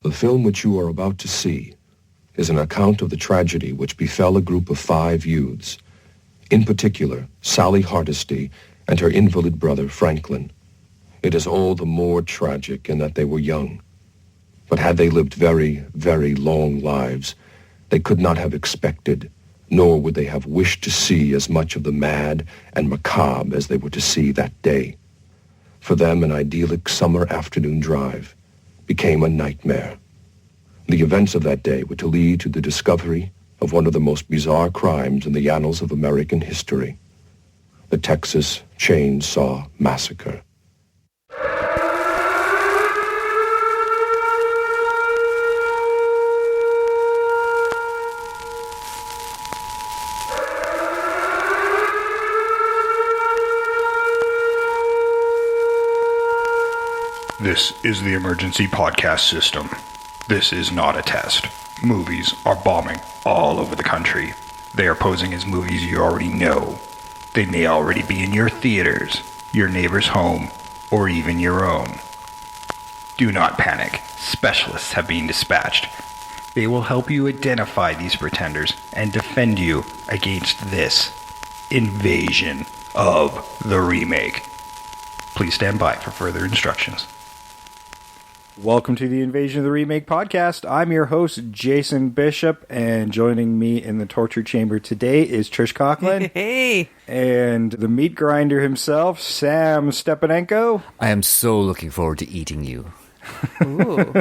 The film which you are about to see is an account of the tragedy which befell a group of 5 youths, in particular Sally Hardesty and her invalid brother Franklin. It is all the more tragic in that they were young. But had they lived very, very long lives, they could not have expected, nor would they have wished to see as much of the mad and macabre as they were to see that day. For them, an idyllic summer afternoon drive became a nightmare. The events of that day were to lead to the discovery of one of the most bizarre crimes in the annals of American history, the Texas Chainsaw Massacre. This is the emergency podcast system. This is not a test. Movies are bombing all over the country. They are posing as movies you already know. They may already be in your theaters, your neighbor's home, or even your own. Do not panic. Specialists have been dispatched. They will help you identify these pretenders and defend you against this invasion of the remake. Please stand by for further instructions. Welcome to the Invasion of the Remake podcast. I'm your host, Jason Bishop, and joining me in the torture chamber today is Trish Coughlin. Hey! And the meat grinder himself, Sam Stepanenko. I am so looking forward to eating you. Ooh.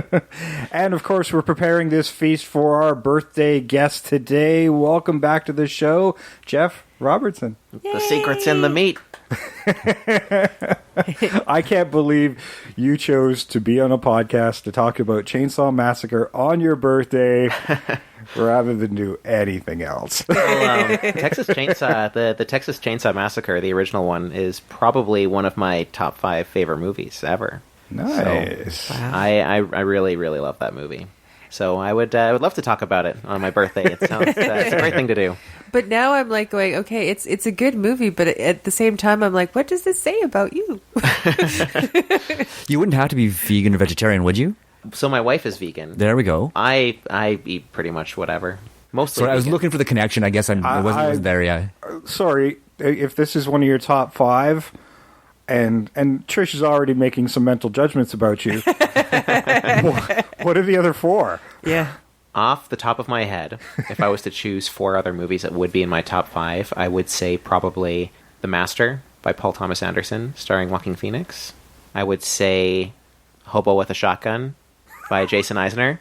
And of course, we're preparing this feast for our birthday guest today. Welcome back to the show, Jeff Robertson. Yay. The secret's in the meat. I can't believe you chose to be on a podcast to talk about Chainsaw Massacre on your birthday rather than do anything else. Well, Texas Chainsaw, the Texas Chainsaw Massacre, the original one, is probably one of my top 5 favorite movies ever. Nice. So, I really, really love that movie. So I would love to talk about it on my birthday. It sounds it's a great thing to do. But now I'm like going, okay, it's a good movie, but at the same time I'm like, what does this say about you? You wouldn't have to be vegan or vegetarian, would you? So my wife is vegan. There we go. I eat pretty much whatever. Mostly So I was vegan. looking for the connection. I guess I wasn't there yet. Sorry, if this is one of your top 5, and Trish is already making some mental judgments about you, what are the other 4? Yeah. Off the top of my head, if I was to choose 4 other movies that would be in my top 5, I would say probably The Master by Paul Thomas Anderson, starring Joaquin Phoenix. I would say Hobo with a Shotgun by Jason Eisner.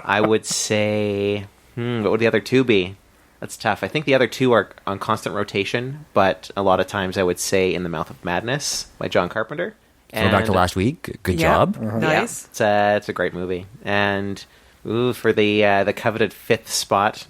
I would say, what would the other 2 be? That's tough. I think the other 2 are on constant rotation, but a lot of times I would say In the Mouth of Madness by John Carpenter. Go back to last week. Good job. Uh-huh. Nice. Yeah, it's a great movie. And for the coveted 5th spot,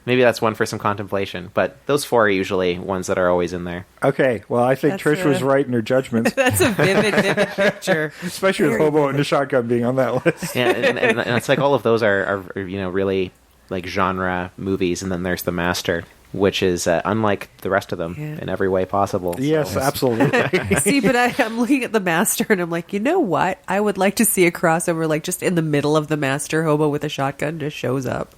maybe that's one for some contemplation. But those 4 are usually ones that are always in there. Okay, well, I think That's Trish was right in her judgments, That's a vivid picture. especially with Hobo and the Shotgun being on that list. Yeah, and it's like all of those are really like genre movies, and then there's The Master, which is unlike the rest of them in every way possible. Yes, absolutely. See, but I'm looking at The Master and I'm like, you know what? I would like to see a crossover, like just in the middle of The Master, Hobo with a Shotgun just shows up.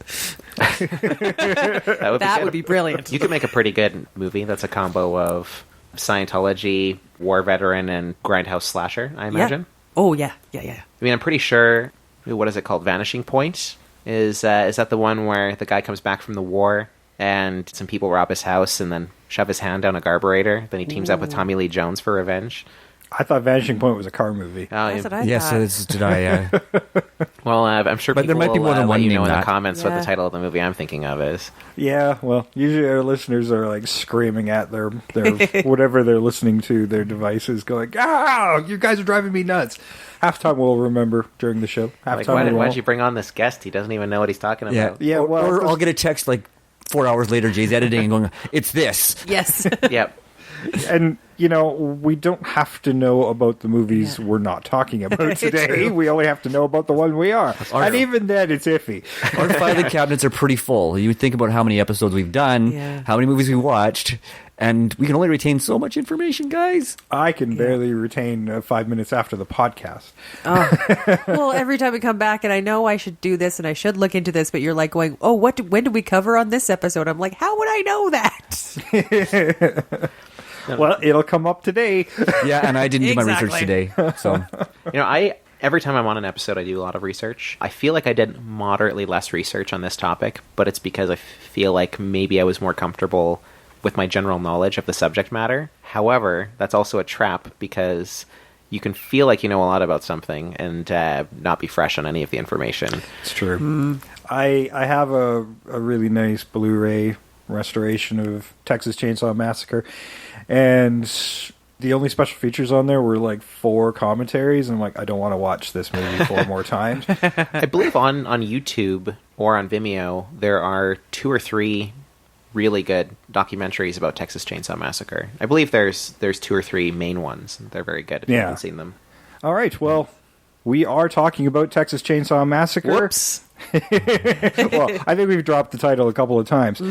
That would be brilliant. You could make a pretty good movie that's a combo of Scientology, war veteran, and grindhouse slasher, I imagine. Oh, yeah. I mean, I'm pretty sure, what is it called? Vanishing Point? Is that the one where the guy comes back from the war and some people rob his house and then shove his hand down a carburetor? Then he teams up with Tommy Lee Jones for revenge. I thought Vanishing Point was a car movie. That's what I Yes, thought. did I? Well, I'm sure But people there might be will more than let one you know named in the that. comments what Yeah. the title of the movie I'm thinking of is. Yeah, well, usually our listeners are like screaming at their whatever they're listening to, their devices, going, you guys are driving me nuts. Half time we'll remember during the show. Half Like, time why we did won't. you bring on this guest? He doesn't even know what he's talking about. Yeah, well, or I'll get a text like 4 hours later, Jay's editing and going, it's this. Yes. Yep. And, we don't have to know about the movies we're not talking about today. True. We only have to know about the one we are. And even then, it's iffy. Our filing cabinets are pretty full. You would think about how many episodes we've done, Yeah. how many movies we watched, And we can only retain so much information, guys. I can barely retain 5 minutes after the podcast. Well, every time we come back, and I know I should do this and I should look into this, but you're like going, "Oh, when did we cover on this episode?" I'm like, "How would I know that?" Well, it'll come up today. Yeah, and I didn't do my research Exactly. today. So Every time I'm on an episode, I do a lot of research. I feel like I did moderately less research on this topic, but it's because I feel like maybe I was more comfortable with my general knowledge of the subject matter. However, that's also a trap because you can feel like you know a lot about something and not be fresh on any of the information. It's true. I have a really nice Blu-ray restoration of Texas Chainsaw Massacre, and the only special features on there were like 4 commentaries, and I'm like, I don't want to watch this movie 4 more times. I believe on YouTube or on Vimeo, there are 2 or 3 really good documentaries about Texas Chainsaw Massacre. I believe there's 2 or 3 main ones. They're very good if you haven't seen them. All right, well, we are talking about Texas Chainsaw Massacre. Whoops. Well, I think we've dropped the title a couple of times.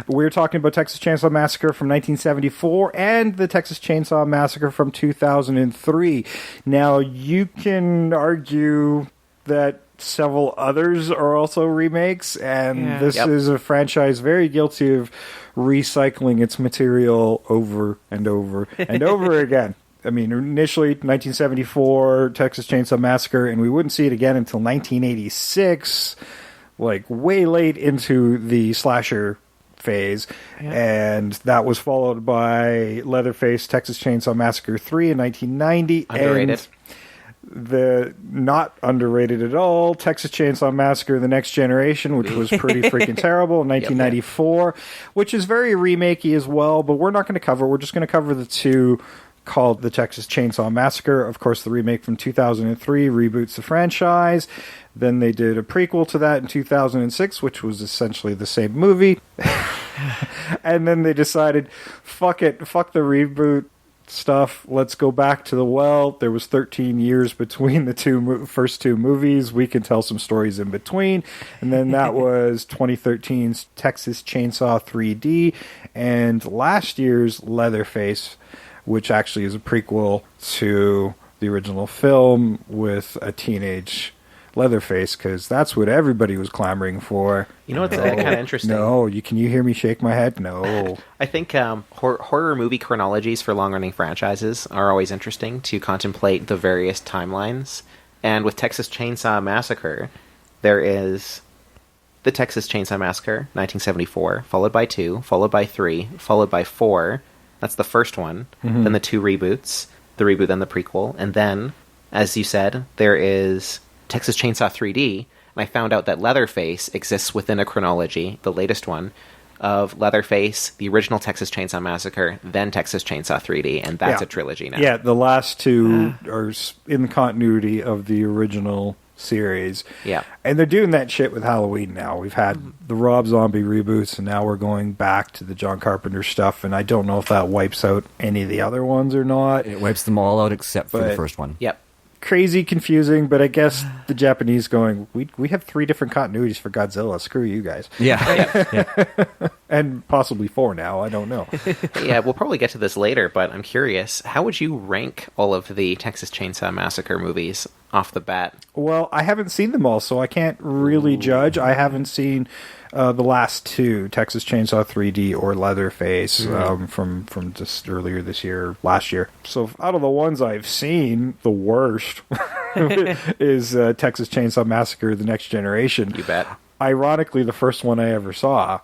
We're talking about Texas Chainsaw Massacre from 1974 and the Texas Chainsaw Massacre from 2003. Now, you can argue that several others are also remakes, and this is a franchise very guilty of recycling its material over and over and over again. I mean, initially 1974 Texas Chainsaw Massacre, and we wouldn't see it again until 1986, like way late into the slasher phase. And that was followed by Leatherface Texas Chainsaw Massacre 3 in 1990. Underrated. And the not underrated at all Texas Chainsaw Massacre The Next Generation, which was pretty freaking terrible in 1994, which is very remakey as well, but we're not going to cover. We're just going to cover the 2 called the Texas Chainsaw Massacre. Of course, the remake from 2003 reboots the franchise. Then they did a prequel to that in 2006, which was essentially the same movie. And then they decided, fuck it, fuck the reboot stuff, let's go back to the well. There was 13 years between the first 2 movies. We can tell some stories in between. And then that was 2013's Texas Chainsaw 3D and last year's Leatherface, which actually is a prequel to the original film with a teenage Leatherface, because that's what everybody was clamoring for. You know what's kind of interesting? No, can you hear me shake my head? No. I think horror movie chronologies for long-running franchises are always interesting to contemplate the various timelines. And with Texas Chainsaw Massacre, there is the Texas Chainsaw Massacre, 1974, followed by 2, followed by 3, followed by 4. That's the first one. Mm-hmm. Then the 2 reboots, the reboot, then the prequel. And then, as you said, there is Texas Chainsaw 3D, and I found out that Leatherface exists within a chronology, the latest one, of Leatherface, the original Texas Chainsaw Massacre, then Texas Chainsaw 3D, and that's a trilogy now. Yeah, the last 2 are in continuity of the original series. Yeah. And they're doing that shit with Halloween now. We've had the Rob Zombie reboots, and now we're going back to the John Carpenter stuff, and I don't know if that wipes out any of the other ones or not. it wipes them all out except for the first one. Yep. Crazy confusing, but I guess the Japanese going, we have 3 different continuities for Godzilla. Screw you guys. Yeah. And possibly 4 now. I don't know. Yeah, we'll probably get to this later, but I'm curious, how would you rank all of the Texas Chainsaw Massacre movies off the bat? Well, I haven't seen them all, so I can't really judge. I haven't seen the last 2, Texas Chainsaw 3D or Leatherface, from just earlier this year, last year. So out of the ones I've seen, the worst is Texas Chainsaw Massacre The Next Generation. You bet. Ironically, the first one I ever saw.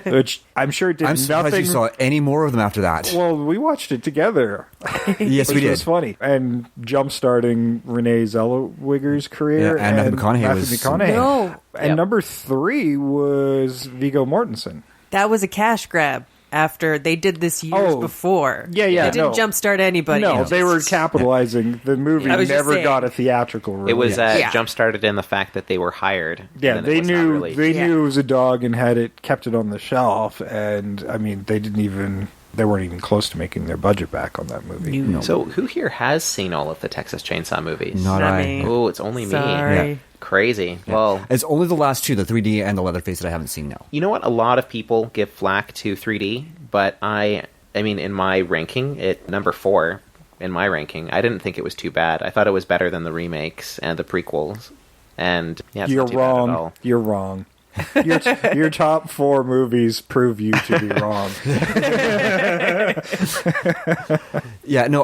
Which I'm sure did I'm surprised nothing. you saw any more of them after that. Well, we watched it together. Yes, we Which did. was funny. And jump-starting Renee Zellweger's career. Yeah, and Matthew McConaughey was... McConaughey. No. And number 3 was Viggo Mortensen. That was a cash grab after they did this years before. Yeah, It didn't jumpstart anybody. No, they were capitalizing. The movie I was just never saying. got a theatrical release. It was jump-started in the fact that they were hired. Yeah, and then it they was not knew released. it was a dog and kept it on the shelf, and I mean they weren't even close to making their budget back on that movie. So who here has seen all of the Texas Chainsaw movies? Not I. me. Oh, it's only me. Sorry. Crazy. Well, It's only the last two, the 3D and the Leatherface, that I haven't seen now. you know what? A lot of people give flack to 3D, but I mean, in my ranking, number 4 in my ranking, I didn't think it was too bad. I thought it was better than the remakes and the prequels. And yeah, it's You're not too bad at wrong. all. You're wrong. Your top 4 movies prove you to be wrong. Yeah, no,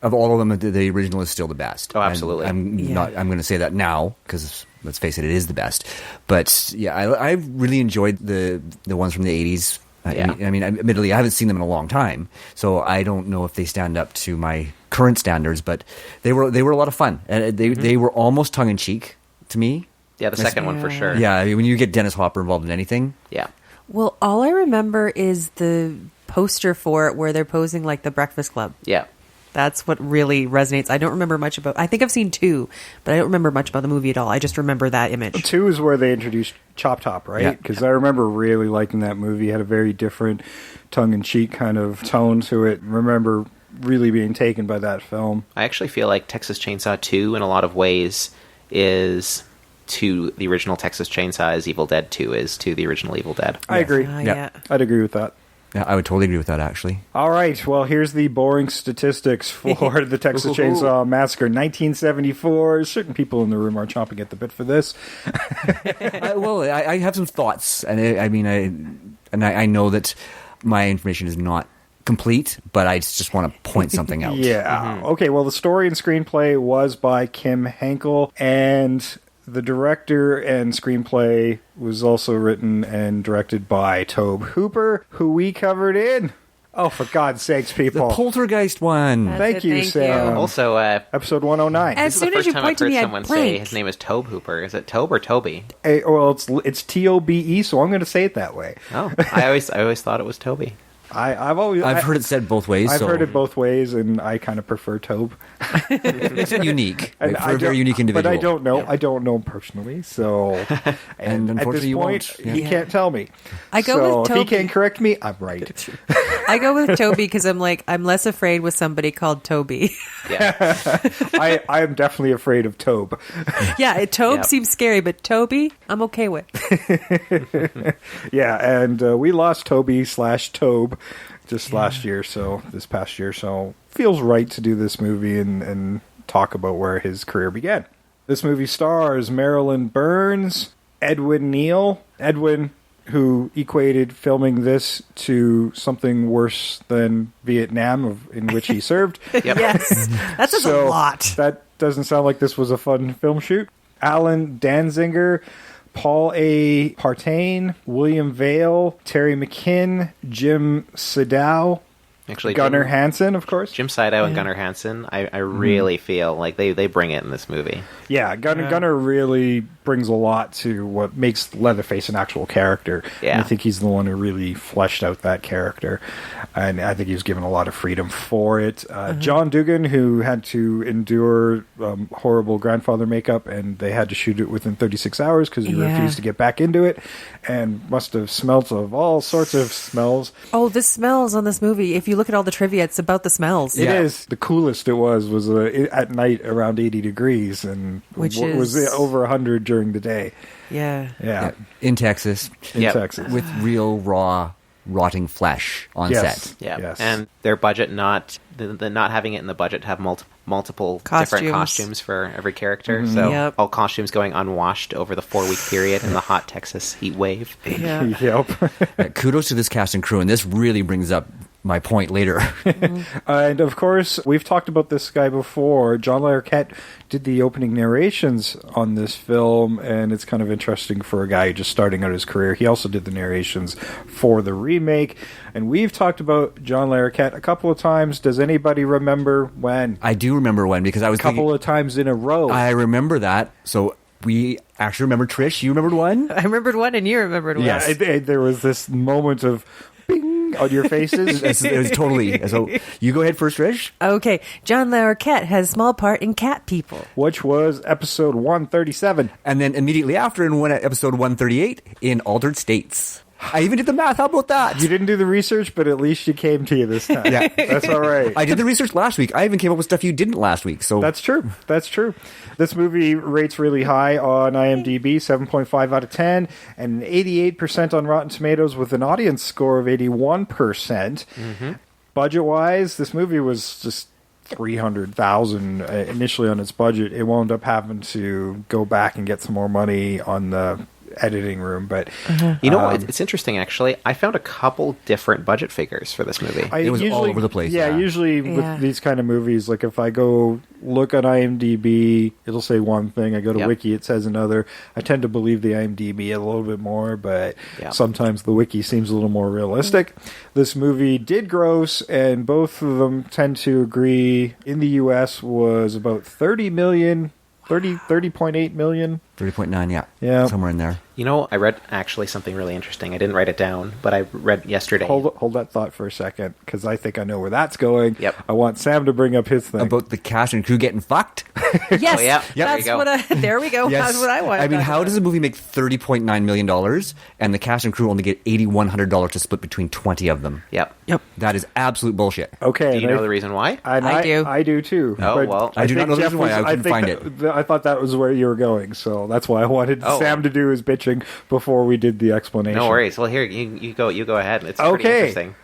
of all of them, the original is still the best. Oh, absolutely. I'm going to say that now because let's face it, it is the best. But yeah, I really enjoyed the ones from the 80s. Yeah. I mean, admittedly, I haven't seen them in a long time, so I don't know if they stand up to my current standards. But they were a lot of fun, and they were almost tongue in cheek to me. Yeah, the second one for sure. Yeah, I mean, when you get Dennis Hopper involved in anything, Yeah. Well, all I remember is the poster for it where they're posing like the Breakfast Club. Yeah. That's what really resonates. I don't remember much about. I think I've seen 2, but I don't remember much about the movie at all. I just remember that image. 2 is where they introduced Chop Top, Yeah. right? Because I remember really liking that movie. It had a very different tongue-in-cheek kind of tone to it. I remember really being taken by that film. I actually feel like Texas Chainsaw 2, in a lot of ways, is to the original Texas Chainsaw as Evil Dead 2 is to the original Evil Dead. I agree. Yeah. I'd agree with that. yeah, I would totally agree with that, actually. All right, well, here's the boring statistics for the Texas Chainsaw Massacre 1974. Certain people in the room are chomping at the bit for this. I have some thoughts, and I know that my information is not complete, but I just want to point something out. Yeah. Okay, well, the story and screenplay was by Kim Henkel, and the director and screenplay was also written and directed by Tobe Hooper, who we covered in... Oh, for God's sakes, The people. Poltergeist one. That's Thank it, you, thank Sam. you. Also, Episode 109. As this is soon the as first you time point I've to heard me, I someone say blank. his name is Tobe Hooper. Is it Tobe or Toby? Well, it's Tobe, so I'm going to say it that way. Oh, I always thought it was Toby. I've Heard it said both ways. I've so heard it both ways, and I kind of prefer Tobe. It's unique. And Right, for I a very don't- unique individual. But I don't know. I don't know him personally, so And at unfortunately this you point, won't. he Yeah. can't tell me. I go so with if he Toby. can't correct me, I'm right. I go with Toby because I'm less afraid with somebody called Toby. Yeah. I am definitely afraid of Tobe. Yeah, Tobe Yep. seems scary, but Toby, I'm okay with. Yeah, and we lost Toby/Tobe just last year, so this past year, so feels right to do this movie and talk about where his career began. This movie stars Marilyn Burns, Edwin Neal. Edwin, who equated filming this to something worse than Vietnam, in which he served. Yes, that says a lot. That doesn't sound like this was a fun film shoot. Alan Danziger, Paul A. Partain, William Vale, Terry McKinn, Jim Sidow, Actually, Gunnar Hansen, of course. Jim Sidow and Gunnar Hansen, I really feel like they bring it in this movie. Yeah, Gunnar really brings a lot to what makes Leatherface an actual character. Yeah. And I think he's the one who really fleshed out that character. And I think he was given a lot of freedom for it. John Dugan, who had to endure horrible grandfather makeup, and they had to shoot it within 36 hours because he refused to get back into it, and must have smelt of all sorts of smells. Oh, the smells on this movie. If you look at all the trivia, it's about the smells. It is. The coolest it was at night around 80 degrees, and Which was is- over 100 during the day. Yeah. Yeah, in Texas in Yep. Texas. with real raw rotting flesh on Yes. set. Yeah, Yes. and their budget not having it in the budget to have multiple different Costumes. costumes for every character. So Yep. all costumes going unwashed over the 4-week period in the hot Texas heat wave. Yeah. Yep. Kudos to this cast and crew, and this really brings up my point later. And of course, we've talked about this guy before. John Larroquette did the opening narrations on this film, and it's kind of interesting for a guy just starting out his career. He also did the narrations for the remake, and we've talked about John Larroquette a couple of times. Does anybody remember when? I do remember when, because I was A couple thinking, of times in a row. I remember that. So we actually remember. Trish, you remembered one? I remembered one and you remembered one. Yes. There was this moment of bing on your faces. It was totally. So you go ahead first, Trish. Okay, John Larroquette has a small part in Cat People. Which was episode 137. And then immediately after, in episode 138, in Altered States. I even did the math. How about that? You didn't do the research, but at least you came to you this time. Yeah. That's all right. I did the research last week. I even came up with stuff you didn't last week. So That's true. That's true. This movie rates really high on IMDb, 7.5 out of 10, and 88% on Rotten Tomatoes with an audience score of 81%. Budget-wise, this movie was just $300,000 initially on its budget. It wound up having to go back and get some more money on the editing room, but You know what? It's interesting, actually. I found a couple different budget figures for this movie. It was all over the place. Yeah, usually with these kind of movies, like if I go look on IMDb, it'll say one thing. I go to Yep. Wiki, it says another. I tend to believe the IMDb a little bit more, but Yep. sometimes the Wiki seems a little more realistic. This movie did gross, and both of them tend to agree. In the U.S. was about 30.8 million. 30.9, Yeah. somewhere in there. You know, I read actually something really interesting. I didn't write it down, but I read yesterday. Hold that thought for a second, because I think I know where that's going. Yep. I want Sam to bring up his thing. About the cast and crew getting fucked. Yes, Oh, yeah. There that's you go. what. There we go. That's what I want. I mean, how does a movie make $30.9 million and the cast and crew only get $8,100 to split between 20 of them? Yep. Yep. That is absolute bullshit. Okay. Do you and know the reason why? I do. I do too. Oh, But well. I do not think know the Jeff reason why. I couldn't think find I thought that was where you were going, so that's why I wanted Oh. Sam to do his bitching before we did the explanation. No worries. Well, here, you go ahead. It's pretty Okay. interesting.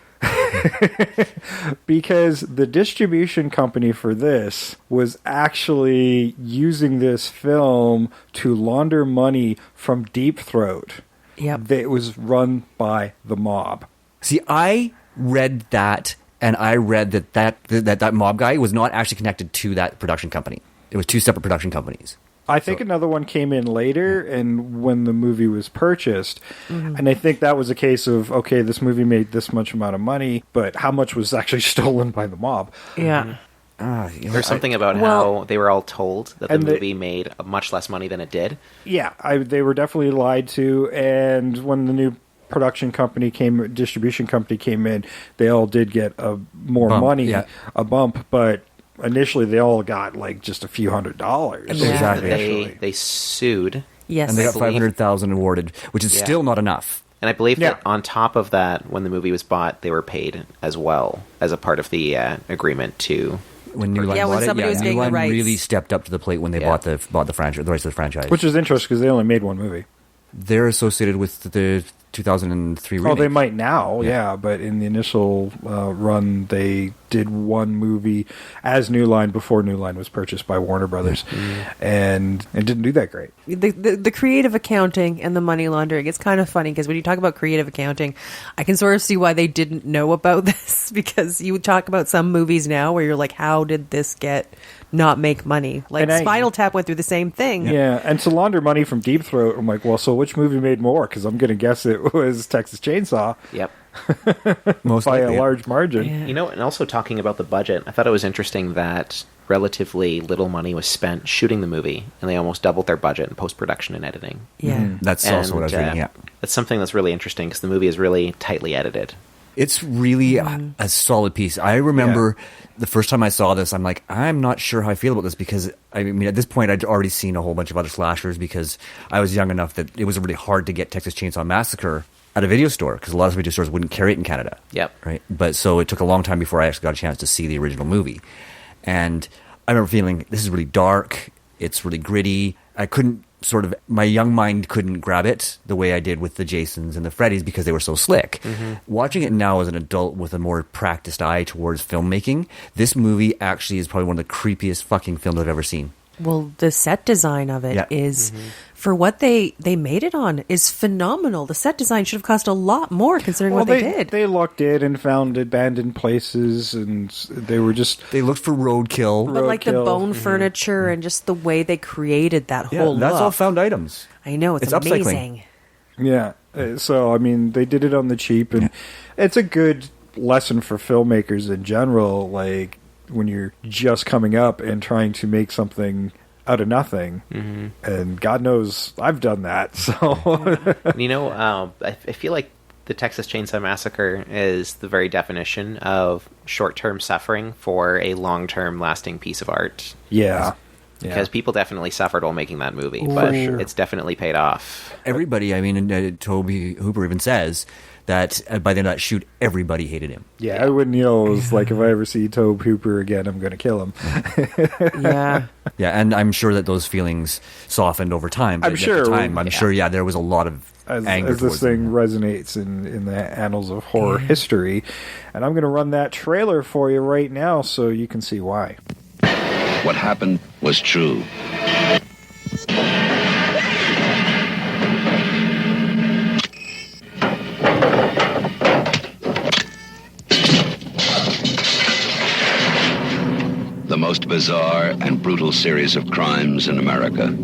Because the distribution company for this was actually using this film to launder money from Deep Throat. Yep. That was run by the mob. See, I read that, and I read that mob guy was not actually connected to that production company. It was two separate production companies. I think another one came in later, and when the movie was purchased, and I think that was a case of, okay, this movie made this much amount of money, but how much was actually stolen by the mob? Yeah. There's something about Well- how they were all told that the And movie made much less money than it did. Yeah, they were definitely lied to, and when the new distribution company came in, they all did get more Bump, money, yeah. a bump, but initially they all got like just a few $100s. Yeah. Exactly. They sued, Yes. And they got I believe- $500,000 awarded, which is Yeah. still not enough. and I believe Yeah. that on top of that, when the movie was bought, they were paid as well as a part of the agreement to. When New Line Yeah, when bought it, somebody was New getting the Line rights. really stepped up to the plate when they Yeah. bought the franchise, the rights to the franchise. Which is interesting because they only made one movie. They're associated with the 2003 remake. Oh, they might now, Yeah. yeah, but in the initial run, they did one movie as New Line before New Line was purchased by Warner Brothers, and it didn't do that great. The creative accounting and the money laundering, it's kind of funny because when you talk about creative accounting, I can sort of see why they didn't know about this, because you would talk about some movies now where you're like, how did this not make money? Like And I- Spinal Tap went through the same thing. Yeah, and to launder money from Deep Throat, I'm like, well, so which movie made more? Because I'm going to guess it was Texas Chainsaw Yep. Most by likely, a yeah. large margin. Yeah. You know, and also talking about the budget, I thought it was interesting that relatively little money was spent shooting the movie, and they almost doubled their budget in post-production and editing. Yeah. That's also what I was reading, yeah. That's something that's really interesting because the movie is really tightly edited. It's really a solid piece. I remember the first time I saw this, I'm like, I'm not sure how I feel about this, because I mean, at this point, I'd already seen a whole bunch of other slashers because I was young enough that it was really hard to get Texas Chainsaw Massacre at a video store because a lot of video stores wouldn't carry it in Canada. Yep. Right. But so it took a long time before I actually got a chance to see the original movie. And I remember feeling, this is really dark. It's really gritty. I couldn't my young mind couldn't grab it the way I did with the Jasons and the Freddys because they were so slick. Watching it now as an adult with a more practiced eye towards filmmaking, this movie actually is probably one of the creepiest fucking films I've ever seen. Well, the set design of it Yeah. is, for what they made it on, is phenomenal. The set design should have cost a lot more considering what they did. They looked in and found abandoned places, and they were just They looked for roadkill. But like the roadkill. bone furniture and just the way they created that whole that's look. all found items. I know, it's It's upcycling. amazing. Yeah. So, I mean, they did it on the cheap, and it's a good lesson for filmmakers in general, like when you're just coming up and trying to make something out of nothing. And God knows I've done that. So, You know, I feel like the Texas Chainsaw Massacre is the very definition of short-term suffering for a long-term lasting piece of art. yeah. because people definitely suffered while making that movie, For but sure. it's definitely paid off. Everybody, I mean, Toby Hooper even says that by the end of that shoot, everybody hated him. Yeah, I wouldn't, it was like, if I ever see Tobe Hooper again, I'm going to kill him. Yeah. Yeah, and I'm sure that those feelings softened over time. I'm At sure. the time, I'm sure, there was a lot of anger As towards this thing him. resonates in the annals of horror history. And I'm going to run that trailer for you right now so you can see why. What happened was true. The most bizarre and brutal series of crimes in America.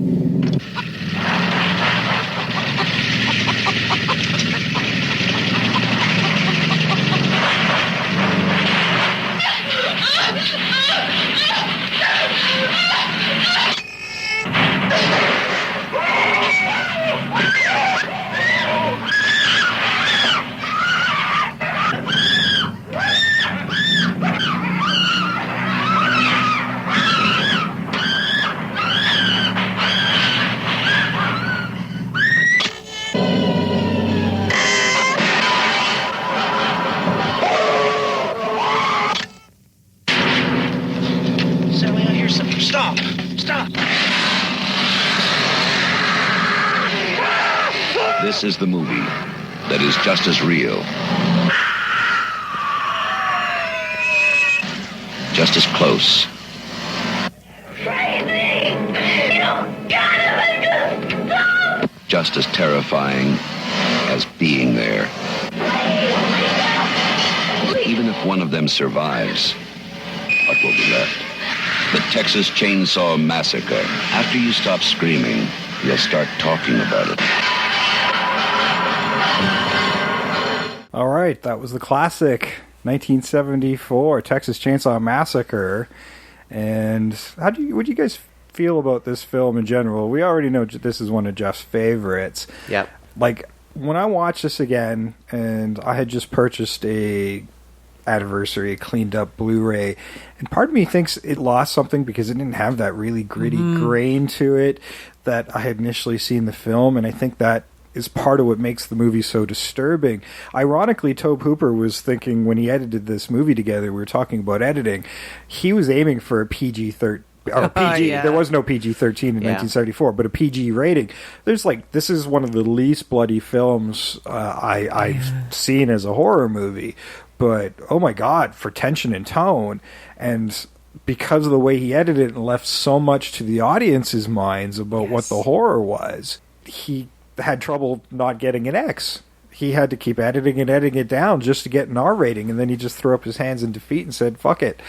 Sally, I hear something. Stop! Stop! This is the movie that is just as real, just as close, just as terrifying as being there. Even if one of them survives, what will be left? The Texas Chainsaw Massacre. After you stop screaming, you'll start talking about it. All right, that was the classic 1974 Texas Chainsaw Massacre. And what do you guys feel about this film in general? We already know this is one of Jeff's favorites. Yep. Like, when I watched this again, and I had just purchased a anniversary cleaned up Blu-ray, and part of me thinks it lost something because it didn't have that really gritty grain to it that I had initially seen the film, and I think that is part of what makes the movie so disturbing. Ironically, Tobe Hooper was thinking when he edited this movie together, we were talking about editing, he was aiming for a PG-13 or PG. Yeah. There was no PG-13 in 1974, but a PG rating. This is one of the least bloody films I've seen as a horror movie. But oh my God, for tension and tone, and because of the way he edited it and left so much to the audience's minds about what the horror was, he had trouble not getting an X. He had to keep editing it down just to get an R rating, and then he just threw up his hands in defeat and said, fuck it.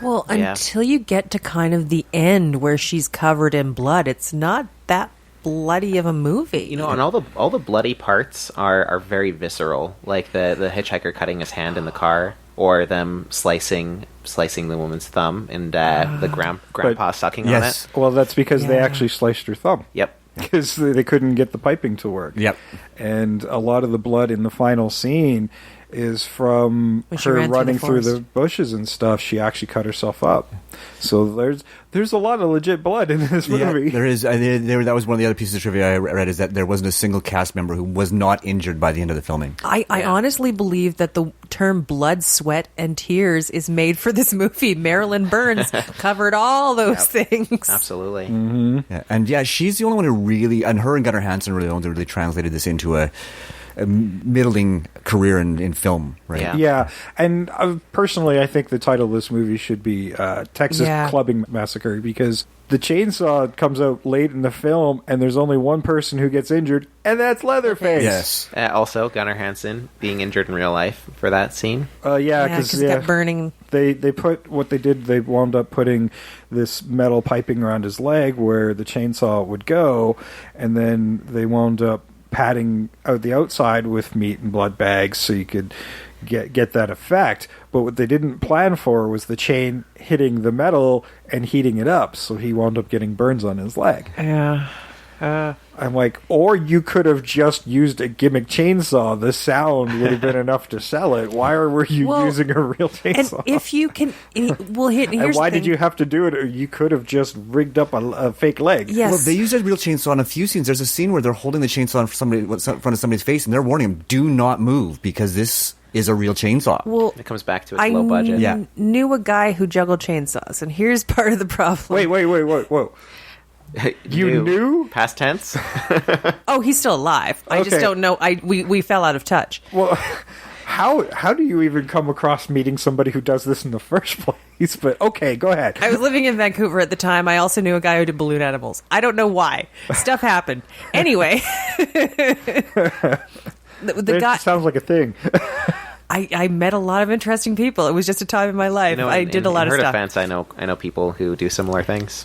Well, until you get to kind of the end where she's covered in blood, it's not that bloody of a movie. You know, and all the bloody parts are very visceral, like the hitchhiker cutting his hand in the car, or them slicing the woman's thumb, and the grandpa sucking on it. Well, that's because they actually sliced her thumb. Yep. Because they couldn't get the piping to work. Yep. And a lot of the blood in the final scene is from When she her ran through running the through forest. the bushes and stuff. She actually cut herself up. So there's a lot of legit blood in this movie. Yeah, there is. That was one of the other pieces of trivia I read, is that there wasn't a single cast member who was not injured by the end of the filming. I honestly believe that the term blood, sweat, and tears is made for this movie. Marilyn Burns covered all those things. Absolutely. Yeah, and she's the only one who really, and her and Gunnar Hansen really only really translated this into a middling career in film, right? Yeah. Yeah, and personally, I think the title of this movie should be Texas Clubbing Massacre, because the chainsaw comes out late in the film, and there's only one person who gets injured, and that's Leatherface. Yes. Also, Gunnar Hansen being injured in real life for that scene. Because it kept burning. They put what they did. They wound up putting this metal piping around his leg where the chainsaw would go, and then they wound up padding out the outside with meat and blood bags so you could get that effect. But what they didn't plan for was the chain hitting the metal and heating it up, so he wound up getting burns on his leg. Yeah. I'm like, or you could have just used a gimmick chainsaw. The sound would have been enough to sell it. Why were you using a real chainsaw? And if you can, well, here's and why the did thing. you have to do it? Or you could have just rigged up a fake leg. Yes. Well, they used a real chainsaw in a few scenes. There's a scene where they're holding the chainsaw in front of somebody's face, and they're warning them, do not move, because this is a real chainsaw. Well, It comes back to its low budget. Yeah. knew a guy who juggled chainsaws, and here's part of the problem. Wait, whoa. You knew? Past tense? Oh, he's still alive. I just Okay. don't know. We fell out of touch. Well, how do you even come across meeting somebody who does this in the first place? But okay, go ahead. I was living in Vancouver at the time. I also knew a guy who did balloon animals. I don't know why. Stuff happened. Anyway, the It guy. sounds like a thing. I met a lot of interesting people. It was just a time in my life. I did a lot of in her stuff. defense, I know people who do similar things.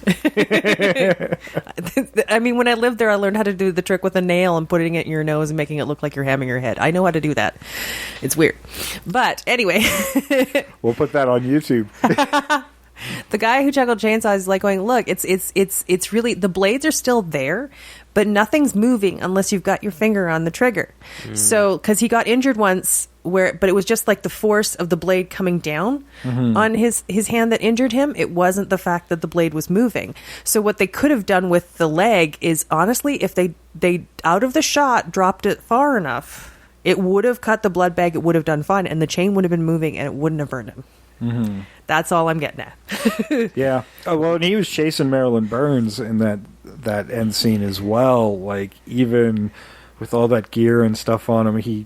I mean, when I lived there, I learned how to do the trick with a nail and putting it in your nose and making it look like you're hammering your head. I know how to do that. It's weird. But anyway, We'll put that on YouTube. the guy who juggled chainsaws is like going, look, it's really, the blades are still there, but nothing's moving unless you've got your finger on the trigger. So, because he got injured once, but it was just like the force of the blade coming down on his hand that injured him. It wasn't the fact that the blade was moving. So what they could have done with the leg is, honestly, if they out of the shot dropped it far enough, it would have cut the blood bag. It would have done fine, and the chain would have been moving, and it wouldn't have burned him. That's all I'm getting at. Yeah. Oh, well, and he was chasing Marilyn Burns in that end scene as well. Like, even with all that gear and stuff on him, he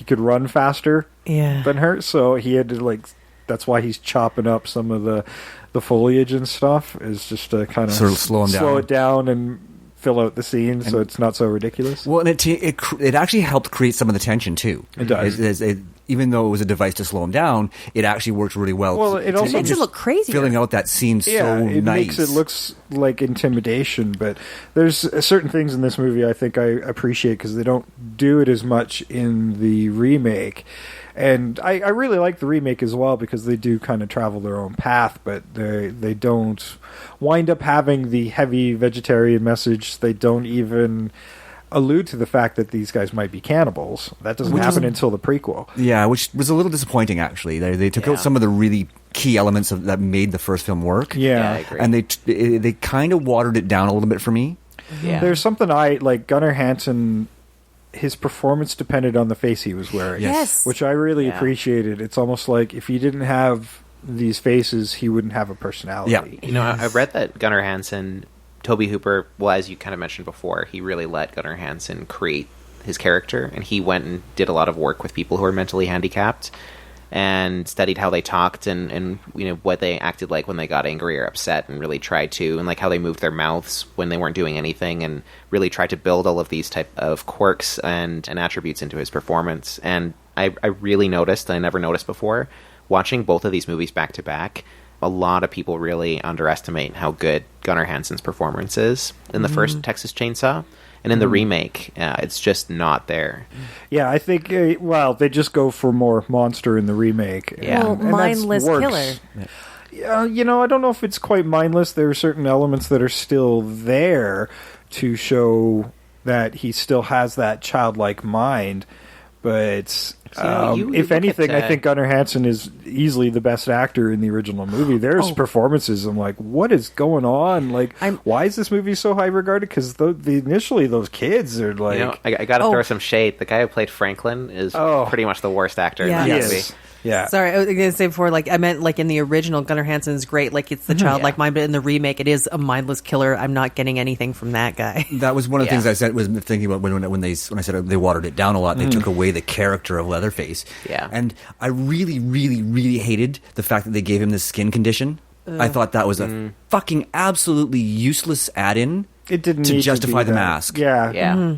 could run faster Yeah. than her. So he had to, that's why he's chopping up some of the foliage and stuff, is just to kind of Sort of slow him down. slow it down and fill out the scene so it's not so ridiculous. Well, and it actually helped create some of the tension too. It does. Even though it was a device to slow him down, it actually worked really well. Well, it also It makes it look crazy. filling out that scene Yeah, so it nice. makes it looks like intimidation, but there's certain things in this movie I think I appreciate because they don't do it as much in the remake. And I really like the remake as well because they do kind of travel their own path, but they don't wind up having the heavy vegetarian message. They don't even allude to the fact that these guys might be cannibals. That doesn't happen until the prequel. Yeah, which was a little disappointing actually. They took out some of the really key elements that made the first film work. Yeah. I agree. And they kind of watered it down a little bit for me. Yeah. There's something I like. Gunnar Hansen, his performance depended on the face he was wearing. Yes. Which I really Yeah. appreciated. It's almost like if he didn't have these faces, he wouldn't have a personality. Yeah. I read that Gunnar Hansen, Toby Hooper, well, as you kind of mentioned before, he really let Gunnar Hansen create his character, and he went and did a lot of work with people who are mentally handicapped and studied how they talked and what they acted like when they got angry or upset, and really tried to, and like how they moved their mouths when they weren't doing anything, and really tried to build all of these type of quirks and attributes into his performance. And I really noticed, I never noticed before, watching both of these movies back to back, a lot of people really underestimate how good Gunnar Hansen's performance is in the first Texas Chainsaw. And in the remake, it's just not there. Yeah, I think, they just go for more monster in the remake. Yeah. Well, And that's mindless works. killer. Yeah, I don't know if it's quite mindless. There are certain elements that are still there to show that he still has that childlike mind. But you if look anything, at, I think Gunnar Hansen is easily the best actor in the original movie. There's performances. I'm like, what is going on? Like, why is this movie so high regarded? Because initially those kids are like, I got to throw some shade. The guy who played Franklin is pretty much the worst actor Yeah. in he that is. movie. Yeah. Sorry, I was going to say before, I meant in the original, Gunnar Hansen is great. It's the childlike mind, but in the remake, it is a mindless killer. I'm not getting anything from that guy. That was one of the things I said, was thinking about when I said they watered it down a lot. They took away the character of Leatherface. Yeah. And I really, really, really hated the fact that they gave him this skin condition. I thought that was a fucking absolutely useless add-in It didn't to need justify be the that. mask. Yeah. Yeah.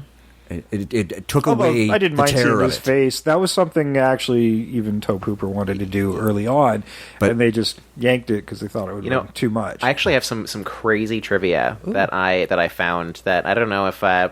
It took Although away I didn't the mind seeing terror of his it. face. That was something actually even Tobe Hooper wanted to do early on, But- and they just yanked it because they thought it would be too much. I actually have some crazy trivia that I found that I don't know if I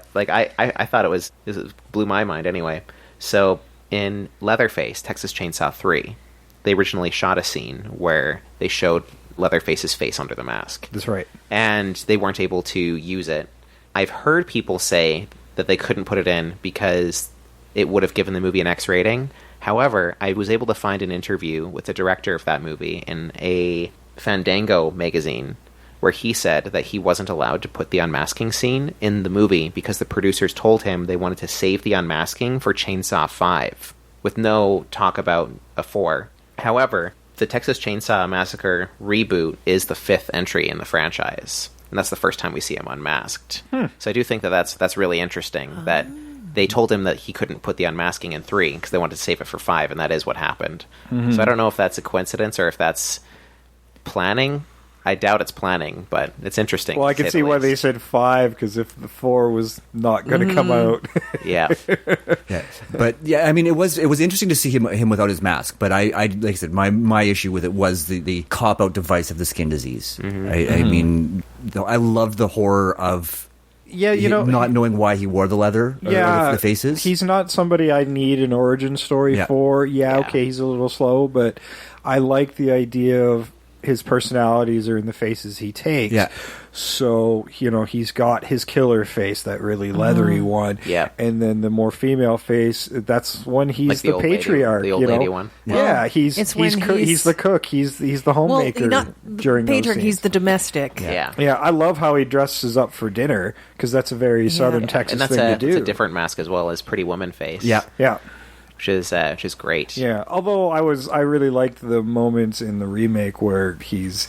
thought it blew my mind anyway. So in Leatherface, Texas Chainsaw 3, they originally shot a scene where they showed Leatherface's face under the mask. That's right. And they weren't able to use it I've heard people say that they couldn't put it in because it would have given the movie an X rating. However, I was able to find an interview with the director of that movie in a Fandango magazine where he said that he wasn't allowed to put the unmasking scene in the movie because the producers told him they wanted to save the unmasking for Chainsaw 5, with no talk about a 4. However, the Texas Chainsaw Massacre reboot is the 5th entry in the franchise, and that's the first time we see him unmasked. So I do think that that's really interesting, that they told him that he couldn't put the unmasking in 3 because they wanted to save it for 5, and that is what happened. So I don't know if that's a coincidence or if that's planning. I doubt it's planning, but it's interesting. Well, I can see why they said 5, because if the 4 was not going to come out. Yeah. Yeah. But yeah, I mean, it was interesting to see him without his mask. But I like I said, my issue with it was the cop out device of the skin disease. I mean, I loved the horror of not knowing why he wore the leather or the faces. He's not somebody I need an origin story for. Okay, he's a little slow, but I like the idea of his personalities are in the faces he takes. Yeah. So, he's got his killer face, that really leathery one. Yeah. And then the more female face, that's when he's like the patriarch. The old lady one. Yeah, he's the cook. He's the homemaker during those scenes. He's the domestic. Yeah. Yeah, I love how he dresses up for dinner, because that's a very Southern Texas thing to do. It's a different mask as well as Pretty Woman face. Yeah. Yeah. Which is great. Yeah, although I really liked the moments in the remake where he's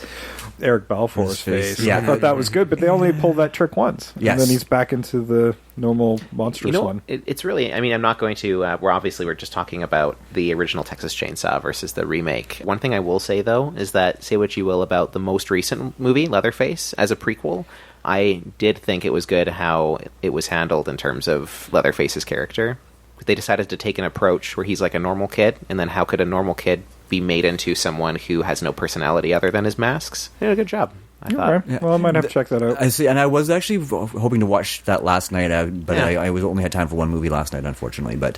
Eric Balfour's face. Yeah, I thought that was good, but they only pulled that trick once. Yes. And then he's back into the normal monstrous one. It's really, I mean, I'm not going to, we're just talking about the original Texas Chainsaw versus the remake. One thing I will say, though, is that, say what you will about the most recent movie, Leatherface, as a prequel, I did think it was good how it was handled in terms of Leatherface's character. They decided to take an approach where he's like a normal kid, and then how could a normal kid be made into someone who has no personality other than his masks? They did a good job, I thought. Okay. Yeah. Well, I might have to check that out. I see, and I was actually hoping to watch that last night, but I only had time for one movie last night, unfortunately. But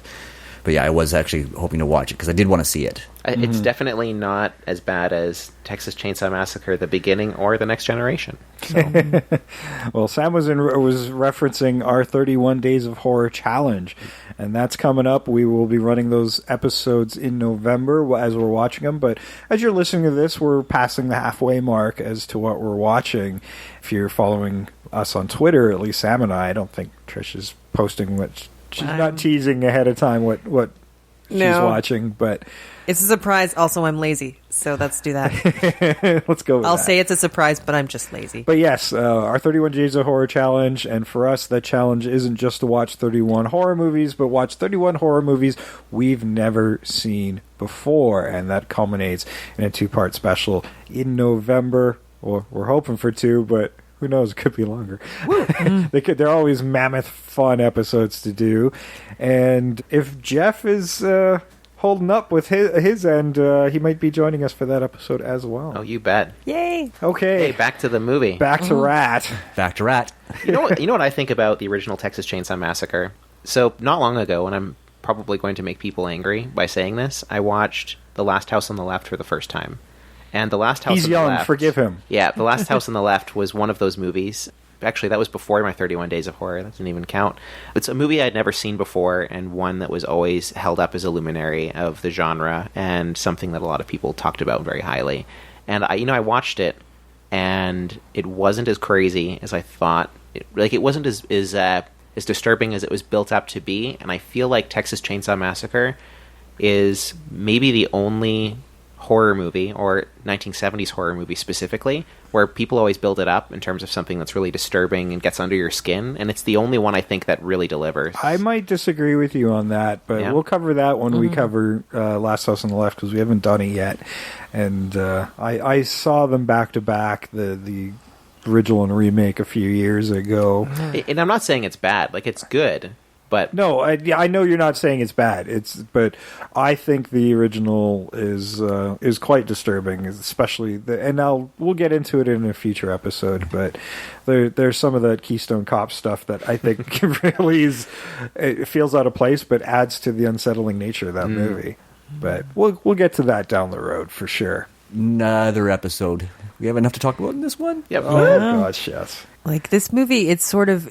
yeah, I was actually hoping to watch it because I did want to see it. It's definitely not as bad as Texas Chainsaw Massacre: The Beginning or The Next Generation. So. Well, Sam was referencing our 31 Days of Horror Challenge, and that's coming up. We will be running those episodes in November as we're watching them, but as you're listening to this, we're passing the halfway mark as to what we're watching. If you're following us on Twitter, at least Sam and I don't think Trish is posting what... She's not teasing ahead of time what she's watching, but... It's a surprise. Also, I'm lazy, so let's do that. Let's go with I'll that. say it's a surprise, but I'm just lazy. But yes, our 31 Days of Horror Challenge, and for us, that challenge isn't just to watch 31 horror movies, but watch 31 horror movies we've never seen before, and that culminates in a 2-part special in November. Well, we're hoping for 2, but... who knows? It could be longer. They're always mammoth fun episodes to do. And if Jeff is holding up with his end, he might be joining us for that episode as well. Oh, you bet. Yay. Okay. Hey, back to the movie. Back to Rat. Back to Rat. You know what I think about the original Texas Chainsaw Massacre? So, not long ago, and I'm probably going to make people angry by saying this, I watched The Last House on the Left for the first time. And The Last House He's on young, the Left... forgive him. Yeah, The Last House on the Left was one of those movies. Actually, that was before my 31 Days of Horror. That doesn't even count. It's a movie I'd never seen before, and one that was always held up as a luminary of the genre, and something that a lot of people talked about very highly. And I watched it, and it wasn't as crazy as I thought. It wasn't as disturbing as it was built up to be, and I feel like Texas Chainsaw Massacre is maybe the only horror movie, or 1970s horror movie specifically, where people always build it up in terms of something that's really disturbing and gets under your skin, and it's the only one I think that really delivers. I might disagree with you on that, but we'll cover that when we cover Last House on the Left, because we haven't done it yet. And I saw them back to back, the original and remake, a few years ago. And I'm not saying it's bad, it's good. But no, I know you're not saying it's bad. But I think the original is quite disturbing, especially we'll get into it in a future episode. But there's some of that Keystone Cop stuff that I think really it feels out of place, but adds to the unsettling nature of that movie. But we'll get to that down the road for sure. Another episode. We have enough to talk about in this one? Yep. Oh gosh, yes. Like this movie, it's sort of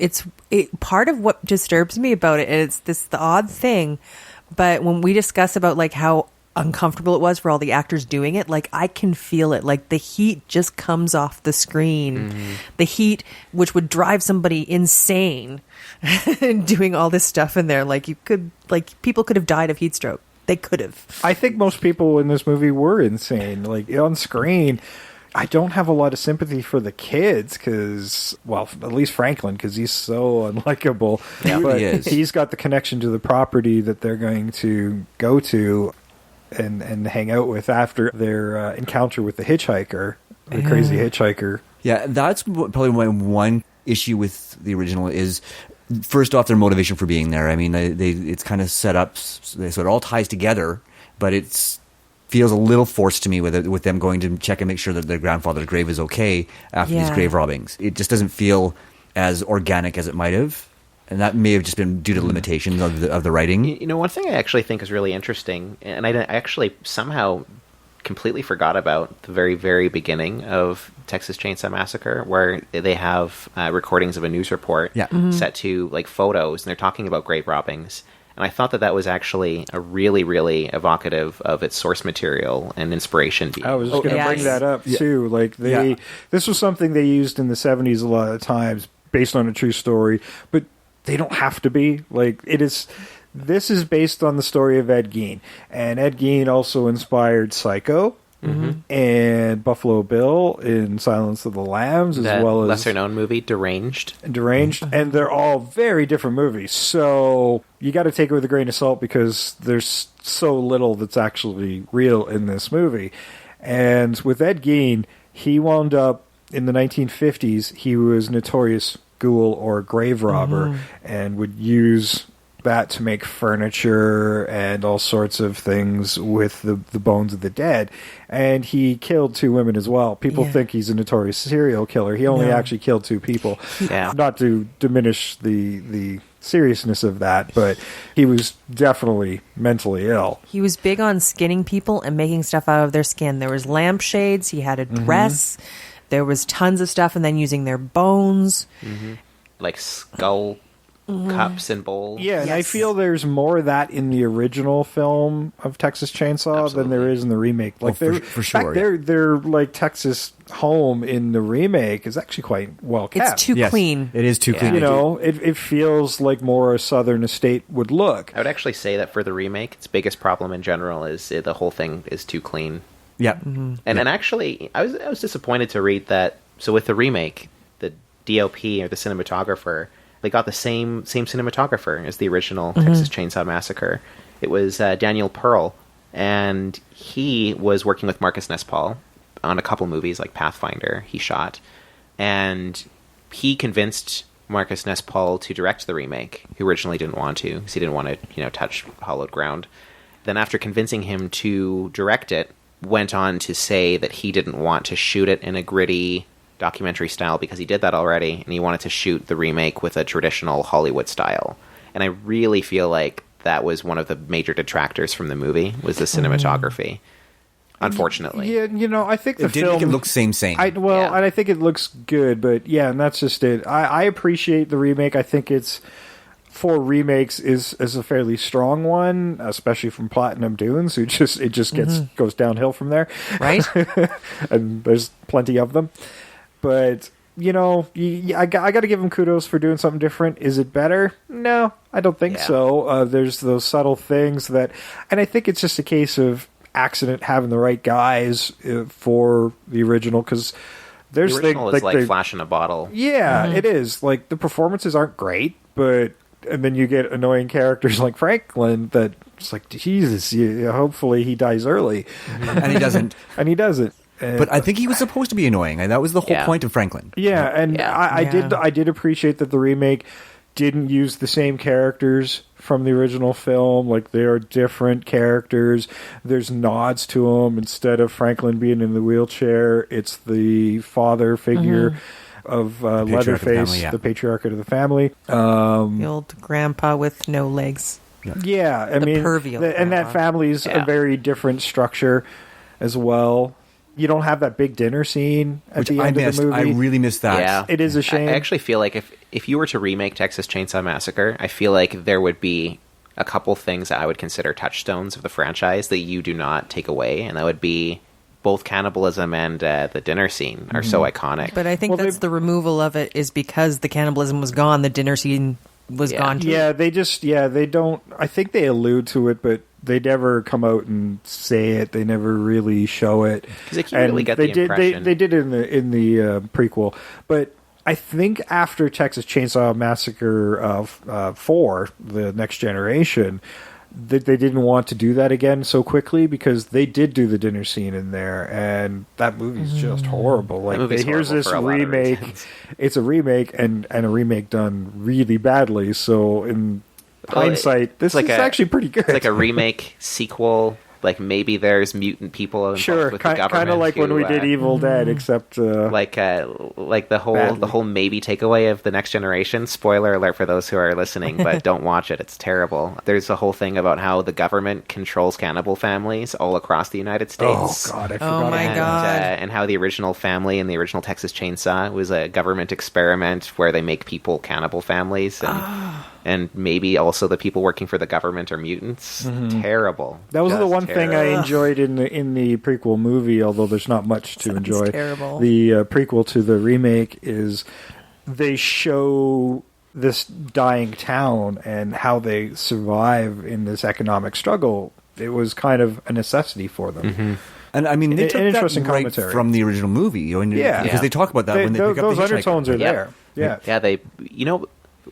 part of what disturbs me about it. It's the odd thing, but when we discuss about like how uncomfortable it was for all the actors doing it, like I can feel it. Like the heat just comes off the screen. The heat, which would drive somebody insane, doing all this stuff in there. Like people could have died of heat stroke. They could have. I think most people in this movie were insane. Like on screen, I don't have a lot of sympathy for the kids because, well, at least Franklin, because he's so unlikable. Yeah, but he is. He's got the connection to the property that they're going to go to and hang out with after their encounter with the hitchhiker, the crazy hitchhiker. Yeah, that's probably my one issue with the original is, first off, their motivation for being there. I mean, it's kind of set up so it all ties together, but it feels a little forced to me with them going to check and make sure that their grandfather's grave is okay after these grave robbings. It just doesn't feel as organic as it might have. And that may have just been due to limitations of the writing. You know, one thing I actually think is really interesting, and I actually somehow completely forgot about the very, very beginning of Texas Chainsaw Massacre, where they have recordings of a news report set to like photos, and they're talking about grave robbings. And I thought that was actually a really, really evocative of its source material and inspiration. I was going to bring that up too. Like this was something they used in the 70s a lot of times, based on a true story, but they don't have to be. Like it is. This is based on the story of Ed Gein, and Ed Gein also inspired Psycho and Buffalo Bill in Silence of the Lambs, as well as lesser-known movie Deranged, and they're all very different movies. So you got to take it with a grain of salt because there's so little that's actually real in this movie. And with Ed Gein, he wound up in the 1950s. He was notorious ghoul or grave robber and would use that to make furniture and all sorts of things with the bones of the dead. And he killed 2 women as well. People think he's a notorious serial killer. He only actually killed 2 people. Not to diminish the seriousness of that, but he was definitely mentally ill. He was big on skinning people and making stuff out of their skin. There was lampshades. He had a dress. There was tons of stuff, and then using their bones. like skull cups and bowls. Yeah, and I feel there's more of that in the original film of Texas Chainsaw than there is in the remake. Like for sure. Their like Texas home in the remake is actually quite well kept. It's too clean. It is too clean. You know, it feels like more a southern estate would look. I would actually say that for the remake, its biggest problem in general is the whole thing is too clean. Yeah. And actually, I was disappointed to read that. So with the remake, the DOP or the cinematographer, they got the same cinematographer as the original Texas Chainsaw Massacre. It was Daniel Pearl, and he was working with Marcus Nespal on a couple movies like Pathfinder he shot, and he convinced Marcus Nespal to direct the remake, who originally didn't want to, because he didn't want to touch hallowed ground. Then after convincing him to direct it, went on to say that he didn't want to shoot it in a gritty documentary style because he did that already, and he wanted to shoot the remake with a traditional Hollywood style. And I really feel like that was one of the major detractors from the movie, was the cinematography. Unfortunately. Yeah, I think the It did film... make it look same. And I think it looks good, but yeah, and that's just it. I appreciate the remake. I think it's... for remakes is a fairly strong one, especially from Platinum Dunes, who just goes downhill from there, right? And there's plenty of them. But I got to give them kudos for doing something different. Is it better? No, I don't think so. There's those subtle things that, and I think it's just a case of accident having the right guys for the original, because there's the original is like flash in a bottle. Yeah, it is. Like the performances aren't great, but. And then you get annoying characters like Franklin that it's like, Jesus, hopefully he dies early. And he doesn't. But I think he was supposed to be annoying. That was the whole point of Franklin. Yeah, and I did appreciate that the remake didn't use the same characters from the original film. Like, they are different characters. There's nods to them. Instead of Franklin being in the wheelchair, it's the father figure. Of Leatherface, the patriarch of the family. The old grandpa with no legs. Yeah, I mean, pervy and that family's a very different structure as well. you don't have that big dinner scene at Which the I end missed. of the movie. I really missed that. Yeah. It is a shame. I actually feel like if you were to remake Texas Chainsaw Massacre, I feel like there would be a couple things that I would consider touchstones of the franchise that you do not take away, and that would be both cannibalism and the dinner scene are so iconic. But I think Well, that's the removal of it is because the cannibalism was gone, the dinner scene was gone too. Yeah, they don't. I think they allude to it, but they never come out and say it. They never really show it. 'Cause you can't really get the impression. They did it in the prequel, but I think after Texas Chainsaw Massacre 4, the Next Generation, they didn't want to do that again so quickly because they did do the dinner scene in there, and that movie's just horrible. Like, movie's here's horrible this for a lot of remake. reasons. It's a remake, and a remake done really badly. So in hindsight, this is actually pretty good. It's like a remake sequel. Like maybe there's mutant people involved sure, with the government. kind of like when we did Evil Dead, except like the whole badly. the whole maybe takeaway of the Next Generation. Spoiler alert for those who are listening, but don't watch it. It's terrible. There's a whole thing about how the government controls cannibal families all across the United oh States. god, I forgot. my about God. And how the original family in the original Texas Chainsaw was a government experiment where they make people cannibal families, and maybe also the people working for the government are mutants. Terrible. That was the Just one thing I terrible. enjoyed in the prequel movie, although there's not much to enjoy. terrible. The prequel to the remake is they show this dying town and how they survive in this economic struggle. It was kind of a necessity for them. And I mean, they An took interesting that right commentary. from the original movie. Yeah. Because they talk about that when they pick up those the hitchhiker. undertones are Yeah. there. Yeah. Yeah, they. You know,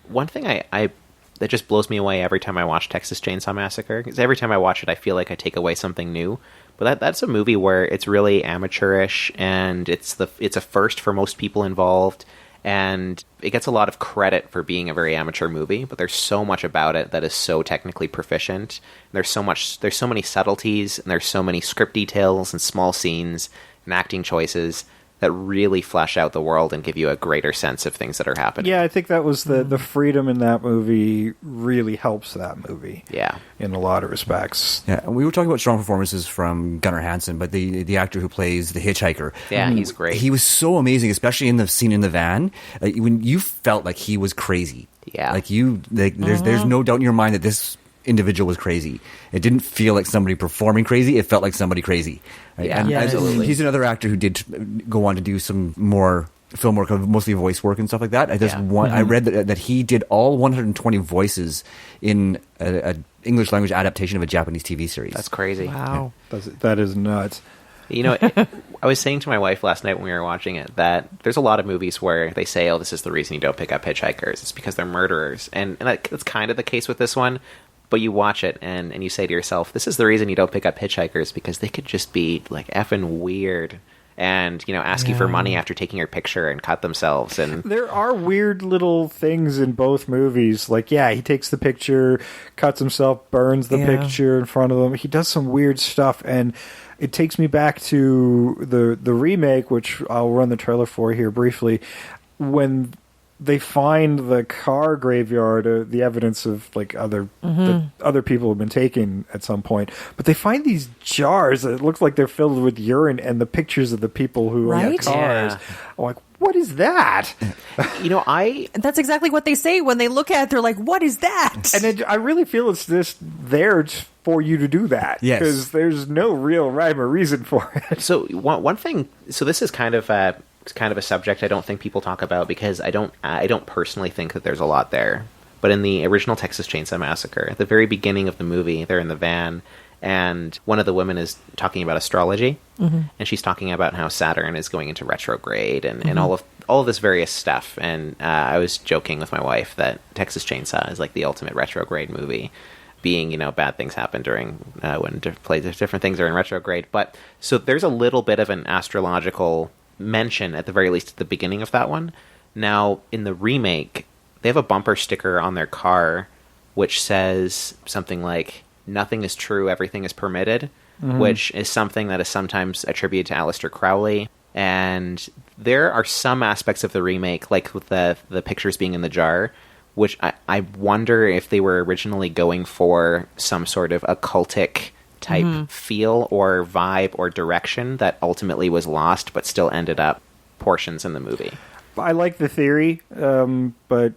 one thing I that just blows me away every time I watch Texas Chainsaw Massacre is every time I watch it, I feel like I take away something new. But that's a movie where it's really amateurish, and it's a first for most people involved, and it gets a lot of credit for being a very amateur movie. But there's so much about it that is so technically proficient. There's so many subtleties, and there's so many script details and small scenes and acting choices that really flesh out the world and give you a greater sense of things that are happening. Yeah, I think that was the freedom in that movie really helps that movie. Yeah. In a lot of respects. Yeah, and we were talking about strong performances from Gunnar Hansen, but the actor who plays the hitchhiker, Yeah, he's great. he was so amazing, especially in the scene in the van. When you felt like he was crazy. Yeah. There's no doubt in your mind that this individual was crazy. It didn't feel like somebody performing crazy. It felt like somebody crazy. Right? Yeah, and absolutely. He's another actor who did go on to do some more film work, mostly voice work and stuff like that. I read that he did all 120 voices in a English language adaptation of a Japanese TV series. That's crazy. Wow. That is nuts. You know, I was saying to my wife last night when we were watching it that there's a lot of movies where they say, oh, this is the reason you don't pick up hitchhikers. It's because they're murderers. And that's kind of the case with this one. But you watch it and you say to yourself, this is the reason you don't pick up hitchhikers, because they could just be like effing weird and, you know, ask you for money after taking your picture and cut themselves. And There are weird little things in both movies. Like, yeah, he takes the picture, cuts himself, burns the Yeah. picture in front of them. He does some weird stuff, and it takes me back to the remake, which I'll run the trailer for here briefly. When they find the car graveyard, the evidence of like that other people have been taken at some point, but they find these jars that look like they're filled with urine and the pictures of the people who own the Right? cars. Yeah. I'm like, what is that? you know, That's exactly what they say when they look at it. They're like, what is that? And I really feel it's just there for you to do that. Yes. Because there's no real rhyme or reason for it. so one thing, so this is kind of a subject I don't think people talk about, because I don't personally think that there's a lot there. But in the original Texas Chainsaw Massacre, at the very beginning of the movie, they're in the van, and one of the women is talking about astrology, and she's talking about how Saturn is going into retrograde and all of this various stuff. And I was joking with my wife that Texas Chainsaw is like the ultimate retrograde movie, being, you know, bad things happen during when different things are in retrograde. But so there's a little bit of an astrological mention, at the very least at the beginning of that one. Now, in the remake, they have a bumper sticker on their car which says something like, nothing is true, everything is permitted, which is something that is sometimes attributed to Aleister Crowley. And there are some aspects of the remake, like with the pictures being in the jar, which I wonder if they were originally going for some sort of occultic type feel or vibe or direction that ultimately was lost, but still ended up portions in the movie. I like the theory, but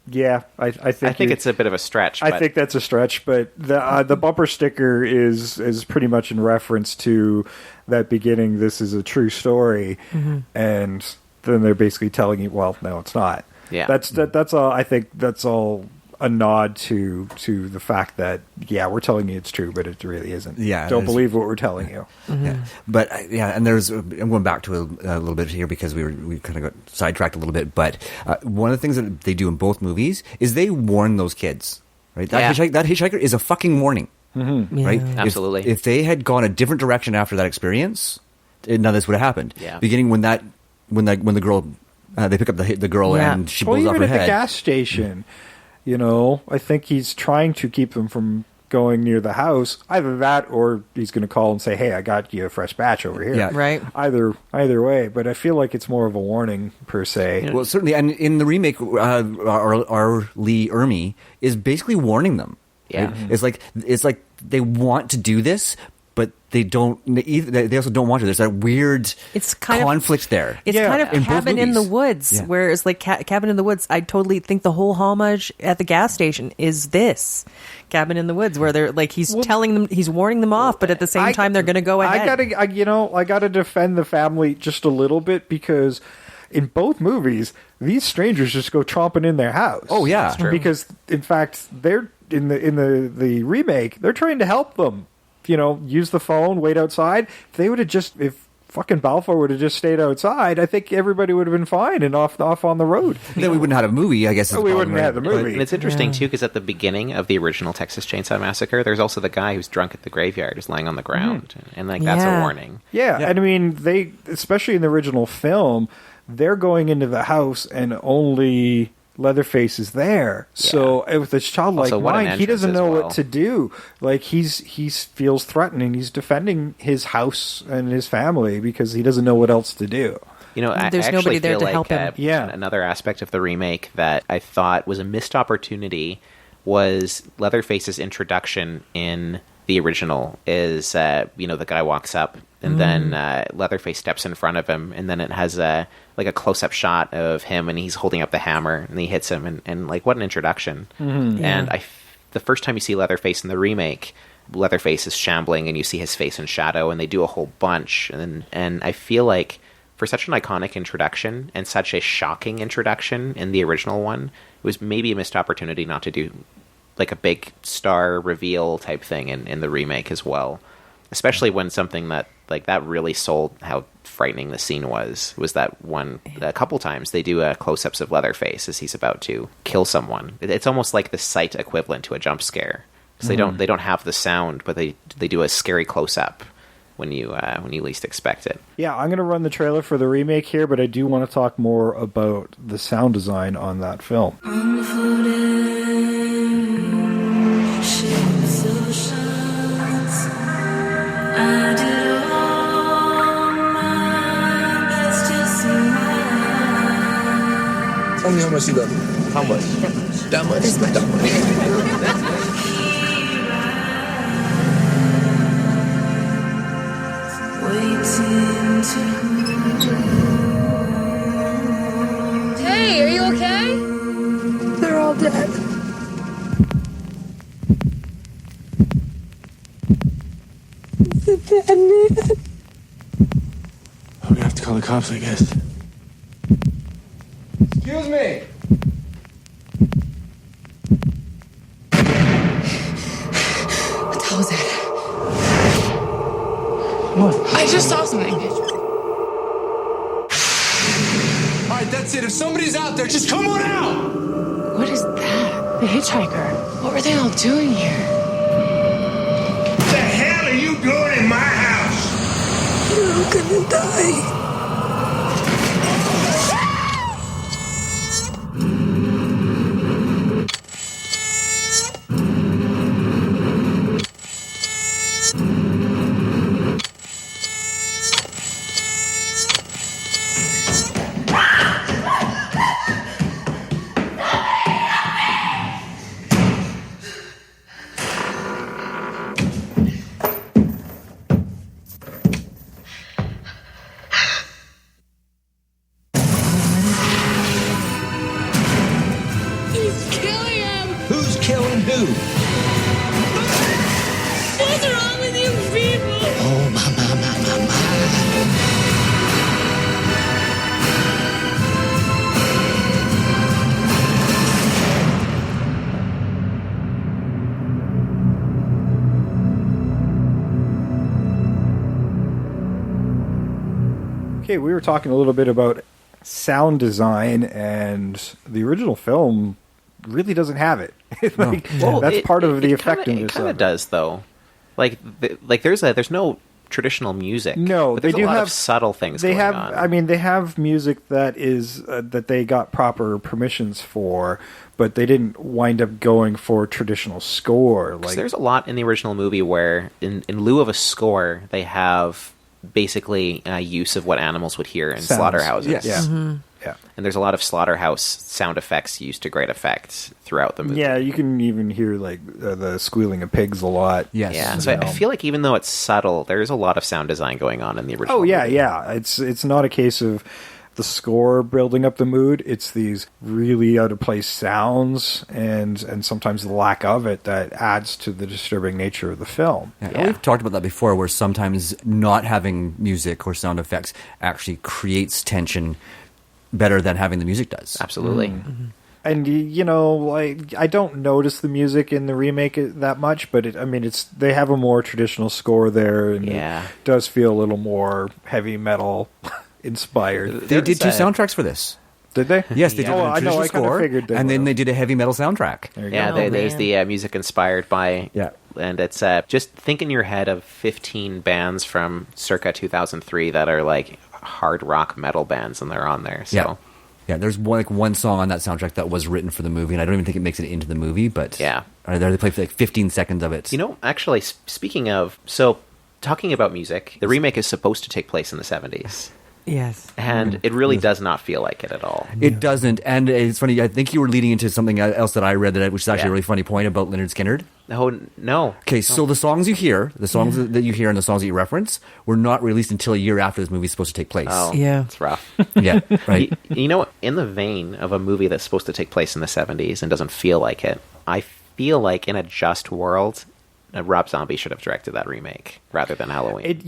yeah, I think it's a bit of a stretch. I think that's a stretch, but the bumper sticker is pretty much in reference to that beginning. This is a true story, and then they're basically telling you, well, no, it's not. Yeah, that's all. I think that's all a nod to the fact that we're telling you it's true, but it really isn't. Yeah, don't believe what we're telling you. Yeah. But and there's I'm going back to a little bit here because we kind of got sidetracked a little bit. But one of the things that they do in both movies is they warn those kids, right? That hitchhiker is a fucking warning, right? Absolutely. If they had gone a different direction after that experience, none of this would have happened. Yeah. Beginning when the girl they pick up the girl and she blows off her even at head. the gas station. I think he's trying to keep them from going near the house. Either that, or he's going to call and say, "Hey, I got you a fresh batch over here." Yeah. Right. Either way, but I feel like it's more of a warning per se. Well, certainly, and in the remake, our Lee Ermey is basically warning them. Yeah. Right? It's like they want to do this, but they don't. They also don't want to. There's that weird conflict there. It's kind of in both Cabin in the movies. Woods, Yeah. where it's like Cabin in the Woods. I totally think the whole homage at the gas station is this Cabin in the Woods, where they're like he's telling them, he's warning them off, but at the same time they're going to go ahead. I gotta defend the family just a little bit because in both movies these strangers just go tromping in their house. Oh yeah, that's true. Because in fact they're in the remake they're trying to help them. Use the phone, wait outside. If fucking Balfour would have just stayed outside, I think everybody would have been fine and off on the road. Then we wouldn't have a movie, I guess. We wouldn't have the movie. And it's interesting, too, because at the beginning of the original Texas Chainsaw Massacre, there's also the guy who's drunk at the graveyard, who's lying on the ground. And, that's a warning. Yeah, and I mean, they, especially in the original film, they're going into the house and only Leatherface is there. Yeah. So with this childlike mind, he doesn't know what to do. Like he feels threatened. He's defending his house and his family because he doesn't know what else to do. There's nobody there to help him. Another aspect of the remake that I thought was a missed opportunity was Leatherface's introduction in the original. Is the guy walks up and then Leatherface steps in front of him, and then it has a close-up shot of him, and he's holding up the hammer, and he hits him, and what an introduction. And the first time you see Leatherface in the remake, Leatherface is shambling, and you see his face in shadow, and they do a whole bunch, and I feel like for such an iconic introduction and such a shocking introduction in the original one, it was maybe a missed opportunity not to do like a big star reveal type thing in the remake as well. Especially when something that really sold how frightening the scene was that one. A couple times they do close-ups of Leatherface as he's about to kill someone. It's almost like the sight equivalent to a jump scare. Because they don't have the sound, but they do a scary close-up when you least expect it. Yeah, I'm going to run the trailer for the remake here, but I do want to talk more about the sound design on that film. Tell me how much you love me. How much? That much? That much. Hey, are you okay? They're all dead. It's a dead man. I'm gonna have to call the cops, I guess. Excuse me! What the hell was that? What? I just saw something. Alright, that's it. If somebody's out there, just come on out! What is that? The hitchhiker. What were they all doing here? What the hell are you doing in my house? You're gonna die. do? What's wrong with you people? Oh, my. Okay, we were talking a little bit about sound design, and the original film really doesn't have it. Like, that's part of the effectiveness. It kind of of does, though. Like there's no traditional music. No, but they there's do a lot have of subtle things. They going have. on. I mean, they have music that is that they got proper permissions for, but they didn't wind up going for traditional score. Like, there's a lot in the original movie where, in lieu of a score, they have basically use of what animals would hear in Sounds. slaughterhouses. Yeah. Yeah. And there's a lot of slaughterhouse sound effects used to great effect throughout the movie. Yeah, you can even hear like the squealing of pigs a lot. Yes. Yeah, so I feel like even though it's subtle, there's a lot of sound design going on in the original. Oh yeah, movie. yeah. It's not a case of the score building up the mood. It's these really out of place sounds and sometimes the lack of it that adds to the disturbing nature of the film. Yeah. We've talked about that before, where sometimes not having music or sound effects actually creates tension better than having the music does. Absolutely. Mm-hmm. And you know, like, I don't notice the music in the remake that much, but they have a more traditional score there, and it does feel a little more heavy metal inspired. They did two soundtracks for this. Did they? Yes, they did Oh, a I know. traditional I kind of score, figured they and then would. they did a heavy metal soundtrack. There you Yeah, go. there's the music inspired by... Yeah. And it's just think in your head of 15 bands from circa 2003 that are like hard rock metal bands, and they're on there. So. Yeah, there's one song on that soundtrack that was written for the movie, and I don't even think it makes it into the movie, but they play for like 15 seconds of it. You know, actually, speaking of... So, talking about music, the remake is supposed to take place in the 70s. Yes. And it really does not feel like it at all. It doesn't, and it's funny, I think you were leading into something else that I read, which is actually a really funny point about Lynyrd Skynyrd. Oh, no. Okay, so the songs you hear, that you hear and the songs that you reference were not released until a year after this movie is supposed to take place. Oh, Yeah. it's rough. Yeah, right. You know, in the vein of a movie that's supposed to take place in the 70s and doesn't feel like it, I feel like in a just world, Rob Zombie should have directed that remake rather than Halloween.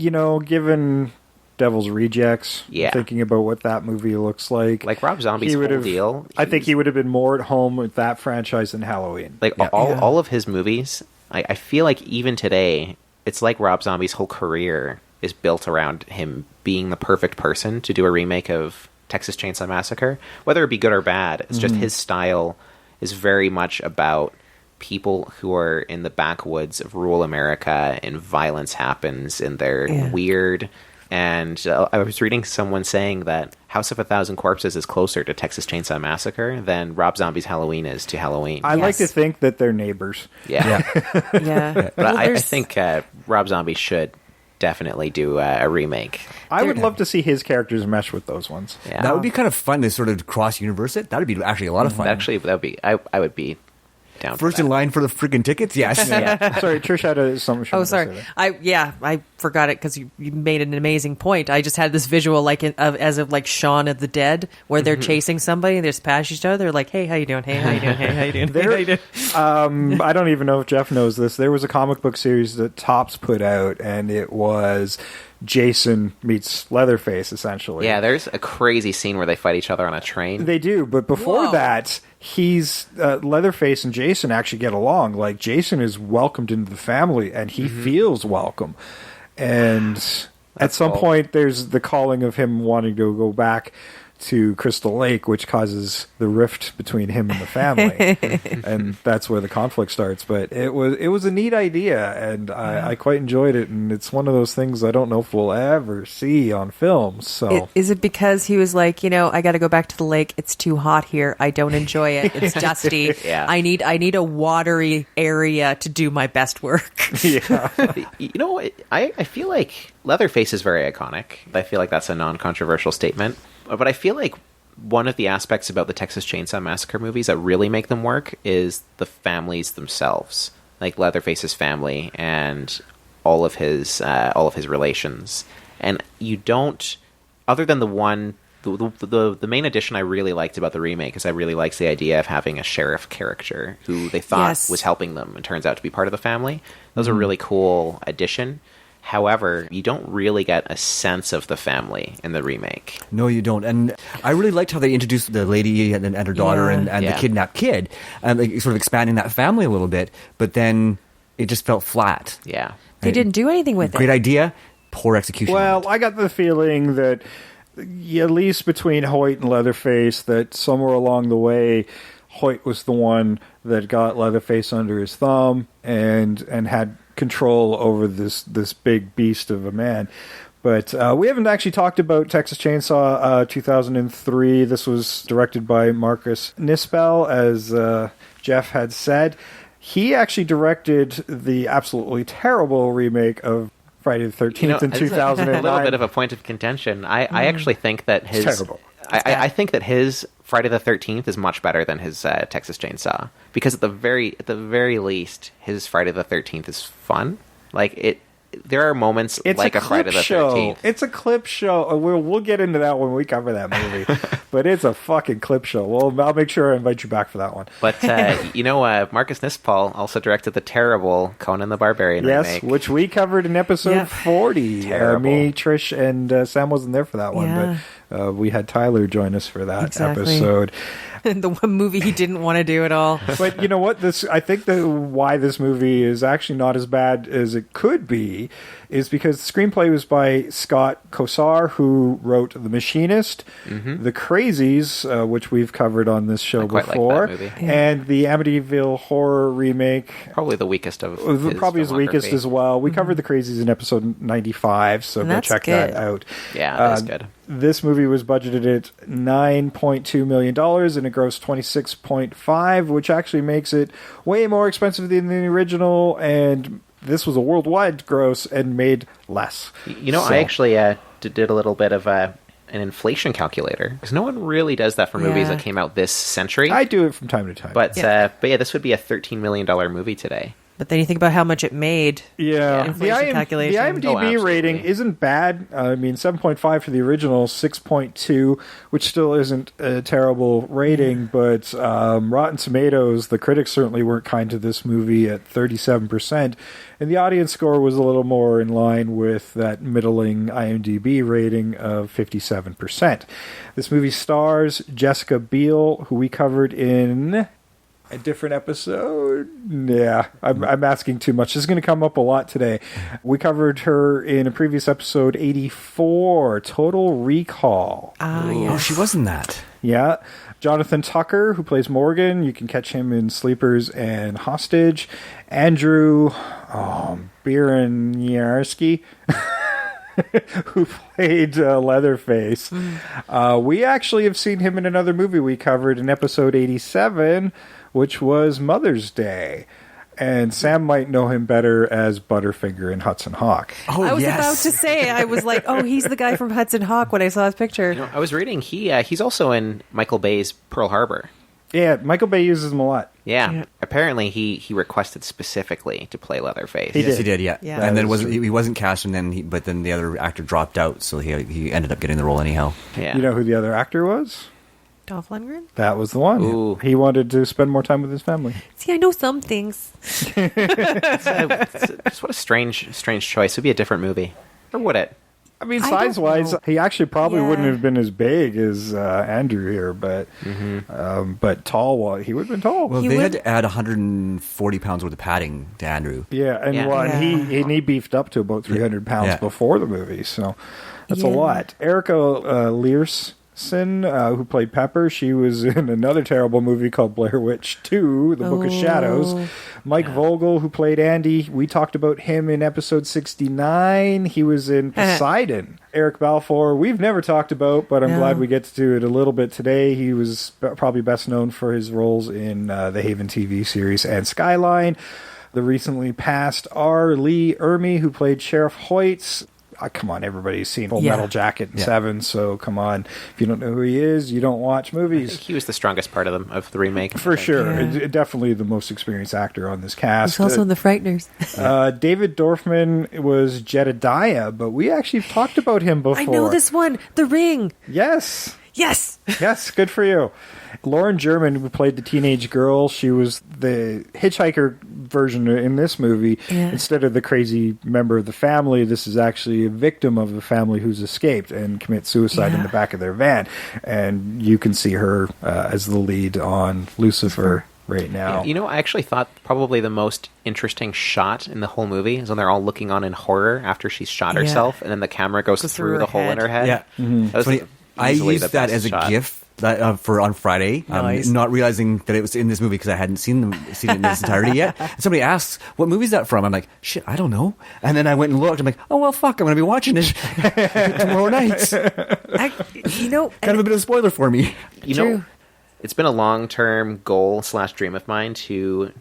Given Devil's Rejects, thinking about what that movie looks like Rob Zombie's whole deal. I think he would have been more at home with that franchise than Halloween. All of his movies, I feel like even today, it's like Rob Zombie's whole career is built around him being the perfect person to do a remake of Texas Chainsaw Massacre. Whether it be good or bad, it's just his style is very much about people who are in the backwoods of rural America and violence happens and they're weird. And I was reading someone saying that House of a Thousand Corpses is closer to Texas Chainsaw Massacre than Rob Zombie's Halloween is to Halloween. I like to think that they're neighbors. Yeah. Yeah. But I think Rob Zombie should definitely do a remake. I would love to see his characters mesh with those ones. Yeah. That would be kind of fun to sort of cross-universe it. That would be actually a lot of fun. Actually, that would be... I would be down First for that. in line for the freaking tickets? Yes. Sorry, Trish had something. Oh, sorry. I forgot it because you made an amazing point. I just had this visual as of Shaun of the Dead, where they're chasing somebody, they're past each other. They're like, "Hey, how you doing? Hey, how you doing? Hey, how you doing? Hey, how you doing?" I don't even know if Jeff knows this. There was a comic book series that Topps put out, and it was Jason meets Leatherface, essentially. Yeah, there's a crazy scene where they fight each other on a train. They do, but before that, he's Leatherface and Jason actually get along. Like, Jason is welcomed into the family, and he feels welcome. And at some point, there's the calling of him wanting to go back to Crystal Lake, which causes the rift between him and the family, and that's where the conflict starts. But it was a neat idea, and I quite enjoyed it. And it's one of those things I don't know if we'll ever see on film. So Is it because he was like, I got to go back to the lake. It's too hot here. I don't enjoy it. It's dusty. Yeah. I need a watery area to do my best work. I feel like Leatherface is very iconic. I feel like that's a non-controversial statement. But I feel like one of the aspects about the Texas Chainsaw Massacre movies that really make them work is the families themselves, like Leatherface's family and all of his relations. And you don't, other than the one the main addition I really liked about the remake is I really liked the idea of having a sheriff character who they thought was helping them and turns out to be part of the family. That was a really cool addition. However, you don't really get a sense of the family in the remake. No, you don't. And I really liked how they introduced the lady and her daughter and the kidnapped kid, and like, sort of expanding that family a little bit. But then it just felt flat. Yeah. They didn't do anything with it. Great idea, poor execution. Well, I got the feeling that at least between Hoyt and Leatherface, that somewhere along the way, Hoyt was the one that got Leatherface under his thumb and had control over this big beast of a man. But we haven't actually talked about Texas Chainsaw 2003. This was directed by Marcus Nispel, as Jeff had said. He actually directed the absolutely terrible remake of Friday the 13th in 2009. A little bit of a point of contention. I actually think that his... It's terrible. I think that his Friday the 13th is much better than his Texas Chainsaw, because at the very least, his Friday the 13th is fun. Like there are moments like a Friday the 13th. It's a clip show. We'll get into that when we cover that movie, but it's a fucking clip show. Well, I'll make sure I invite you back for that one. But Marcus Nispel also directed the terrible Conan the Barbarian remake, which we covered in episode 40. Me, Trish, and Sam wasn't there for that one, but we had Tyler join us for that episode. The one movie he didn't want to do at all. But you know what? I think that why this movie is actually not as bad as it could be is because the screenplay was by Scott Kosar, who wrote The Machinist, The Crazies, which we've covered on this show before, and the Amityville Horror remake. Probably the weakest of probably his weakest as well. We covered The Crazies in episode 95, so go check that out. Yeah, that's good. This movie was budgeted at $9.2 million, and it grossed $26.5, which actually makes it way more expensive than the original, and this was a worldwide gross and made less. I actually did a little bit of an inflation calculator, because no one really does that for movies that came out this century. I do it from time to time. But this would be a $13 million movie today. But then you think about how much it made. Yeah. Inflation calculation. The IMDb rating isn't bad. I mean, 7.5 for the original, 6.2, which still isn't a terrible rating. But Rotten Tomatoes, the critics certainly weren't kind to this movie at 37%. And the audience score was a little more in line with that middling IMDb rating of 57%. This movie stars Jessica Biel, who we covered in a different episode. Yeah, I'm asking too much. This is going to come up a lot today. We covered her in a previous episode, 84, Total Recall. Yes. Oh, she wasn't that. Yeah. Jonathan Tucker, who plays Morgan. You can catch him in Sleepers and Hostage. Andrew Bierniarski, who played Leatherface. We actually have seen him in another movie we covered in episode 87, which was Mother's Day. And Sam might know him better as Butterfinger in Hudson Hawk. Oh, I was about to say, I was like, oh, he's the guy from Hudson Hawk when I saw his picture. I was reading, he's also in Michael Bay's Pearl Harbor. Yeah, Michael Bay uses him a lot. Yeah. Apparently he requested specifically to play Leatherface. He did, yeah. And then he wasn't cast, but then the other actor dropped out, so he ended up getting the role anyhow. Yeah. You know who the other actor was? Dolph Lundgren? That was the one. Ooh. He wanted to spend more time with his family. See, I know some things. It's what a strange choice. It would be a different movie. Or would it? I mean, size-wise, he actually probably wouldn't have been as big as Andrew here, but tall, he would have been tall. Well, they had to add 140 pounds worth of padding to Andrew. Yeah, and he beefed up to about 300 pounds before the movie, so that's a lot. Erica Learson, who played Pepper, she was in another terrible movie called Blair Witch 2, The Book of Shadows. Mike Vogel, who played Andy, we talked about him in episode 69. He was in Poseidon. Eric Balfour, we've never talked about, but I'm glad we get to do it a little bit today. He was probably best known for his roles in the Haven TV series and Skyline. The recently passed R. Lee Ermey, who played Sheriff Hoyt. come on, everybody's seen Full Yeah. Metal Jacket and Seven, so come on. If you don't know who he is, you don't watch I think movies. he was the strongest part of the remake. I For think. sure. Yeah. Definitely the most experienced actor on this cast. He's also in The Frighteners. David Dorfman was Jedediah, but we actually talked about him before. I know this one. The Ring. Yes. Yes. Yes, good for you. Lauren German, who played the teenage girl, she was the hitchhiker version in this movie. Yeah. Instead of the crazy member of the family, this is actually a victim of the family who's escaped and commits suicide in the back of their van. And you can see her as the lead on Lucifer right now. You know, I actually thought probably the most interesting shot in the whole movie is when they're all looking on in horror after she's shot Yeah. herself, and then the camera goes through her the hole in head. her head. Yeah. That was Funny, I easily used the that best as a shot. GIF for on Friday, Nice. not realizing that it was in this movie because I hadn't seen it in its entirety yet. And somebody asks, "What movie is that from?" I'm like, "Shit, I don't know." And then I went and looked. I'm like, "Oh well, fuck, I'm going to be watching it tomorrow night." Kind of a bit of a spoiler for me. You know, it's been a long-term goal / dream of mine to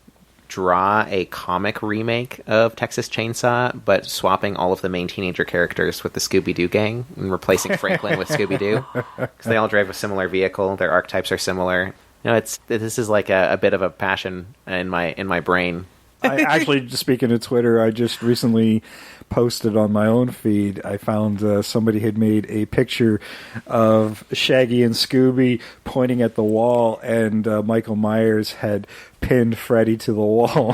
draw a comic remake of Texas Chainsaw, but swapping all of the main teenager characters with the Scooby-Doo gang and replacing Franklin with Scooby-Doo, because they all drive a similar vehicle. Their archetypes are similar. You know, this is like a bit of a passion in my brain. I actually, just speaking of Twitter, I just recently posted on my own feed. I found somebody had made a picture of Shaggy and Scooby pointing at the wall, and Michael Myers had pinned Freddy to the wall.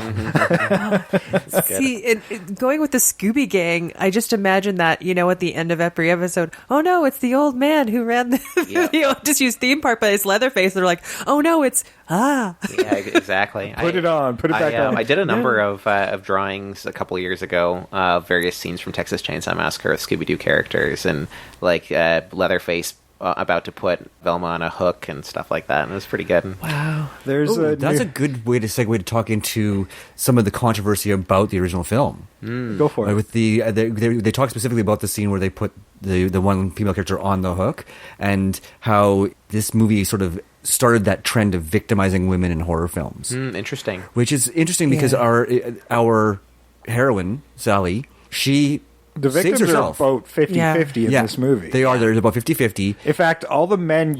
See, going with the Scooby Gang, I just imagine that, at the end of every episode, oh no, it's the old man who ran the just use theme park, but it's Leatherface. They're like, oh no, it's Yeah, exactly. Put it back on. I did a number of drawings a couple years ago, various scenes from Texas Chainsaw Massacre with Scooby-Doo characters, and like Leatherface about to put Velma on a hook and stuff like that, and it was pretty good. wow. There's That's a good way to segue to talk into some of the controversy about the original film. Go for it. With they talk specifically about the scene where they put the one female character on the hook, and how this movie sort of started that trend of victimizing women in horror films. Interesting. Which is interesting because our heroine, Sally, she The saves victims are herself. about 50-50 in this movie. They are. They're about 50-50. In fact, all the men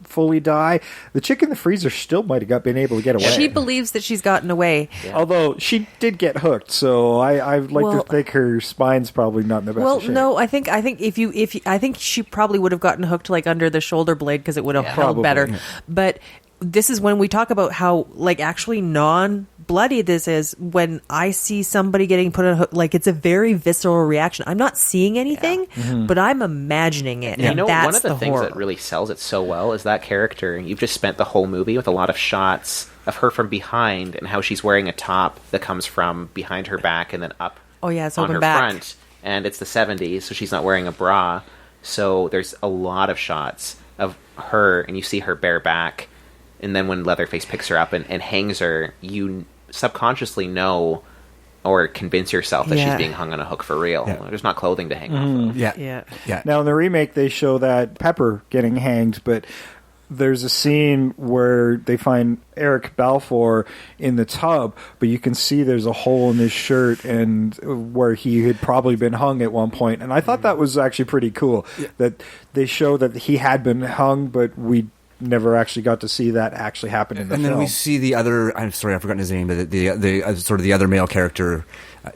fully die. The chick in the freezer still might have been able to get away. She believes that she's gotten away. Although she did get hooked, so I'd like to think her spine's probably not in the best of shape. No, I think I think she probably would have gotten hooked like under the shoulder blade because it would have held Probably. better. But this is when we talk about how like actually non-bloody this is. When I see somebody getting put on a hook, like it's a very visceral reaction. I'm not seeing anything, but I'm imagining it. You And know, that's one of the things horror. that really sells it so well is that character. You've just spent the whole movie with a lot of shots of her from behind and how she's wearing a top that comes from behind her back and then up Oh yeah, it's on open her back. front. And it's the 70s, so she's not wearing a bra. So there's a lot of shots of her, and you see her bare back. And then when Leatherface picks her up and hangs her, you subconsciously know or convince yourself that she's being hung on a hook for real. Yeah. There's not clothing to hang off of. Yeah. Now, in the remake, they show that Pepper getting hanged, but there's a scene where they find Eric Balfour in the tub, but you can see there's a hole in his shirt and where he had probably been hung at one point. And I thought that was actually pretty cool, that they show that he had been hung, but we never actually got to see that actually happen in the film. And then we see the other. I'm sorry, I've forgotten his name, but the sort of the other male character.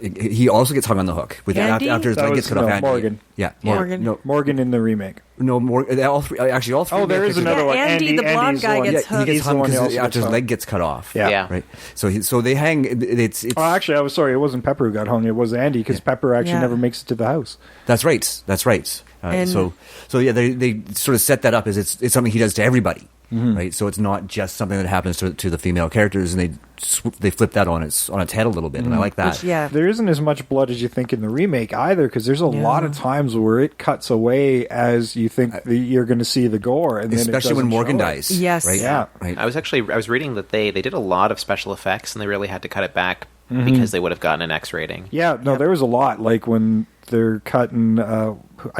He also gets hung on the hook with Andy? after his That leg was- gets cut off. no, Andy. Morgan. Yeah, Morgan. No, Morgan in the remake. no, Morgan. All three. Actually, all three. Oh, there male is characters- another one. Andy, the blonde Andy's guy, the one. gets He hooked. gets He's the hung one who because also after gets his hung. leg gets cut off. Yeah. Right. So they hang. It's Oh, actually, I was sorry. It wasn't Pepper who got hung. It was Andy, because Pepper actually never makes it to the house. That's right. That's right. And- So yeah, they sort of set that up as it's something he does to everybody, right? So it's not just something that happens to the female characters, and they flip that on its head a little bit, and I like that. Yeah. There isn't as much blood as you think in the remake either, because there's a lot of times where it cuts away as you think you're going to see the gore, and then Especially when Morgan dies. Yes. Right. Yeah. Right. I was reading that they did a lot of special effects and they really had to cut it back because they would have gotten an X rating. Yeah, no, there was a lot. Like when they're cutting, I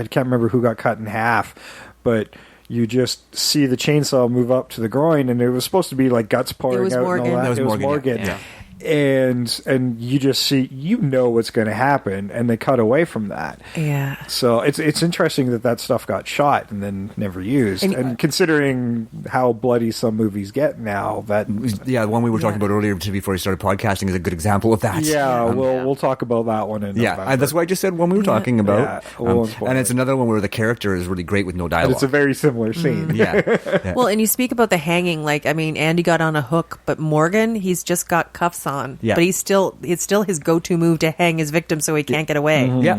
can't remember who got cut in half, but you just see the chainsaw move up to the groin, and it was supposed to be like guts pouring was out Morgan. and all that. That was It was Morgan, Morgan. yeah. and you just see, what's going to happen, and they cut away from that. Yeah. So it's interesting that stuff got shot and then never used. And considering how bloody some movies get now, that the one we were talking about earlier before we started podcasting is a good example of that. Yeah, we'll talk about that one in November. That's why I just said one we were talking about. Yeah, and it's another one where the character is really great with no dialogue. And it's a very similar scene. Yeah. Well, and you speak about the hanging, Andy got on a hook, but Morgan, he's just got cuffs on. Yeah. But it's still his go-to move to hang his victim so he can't get away. Mm-hmm. Yeah.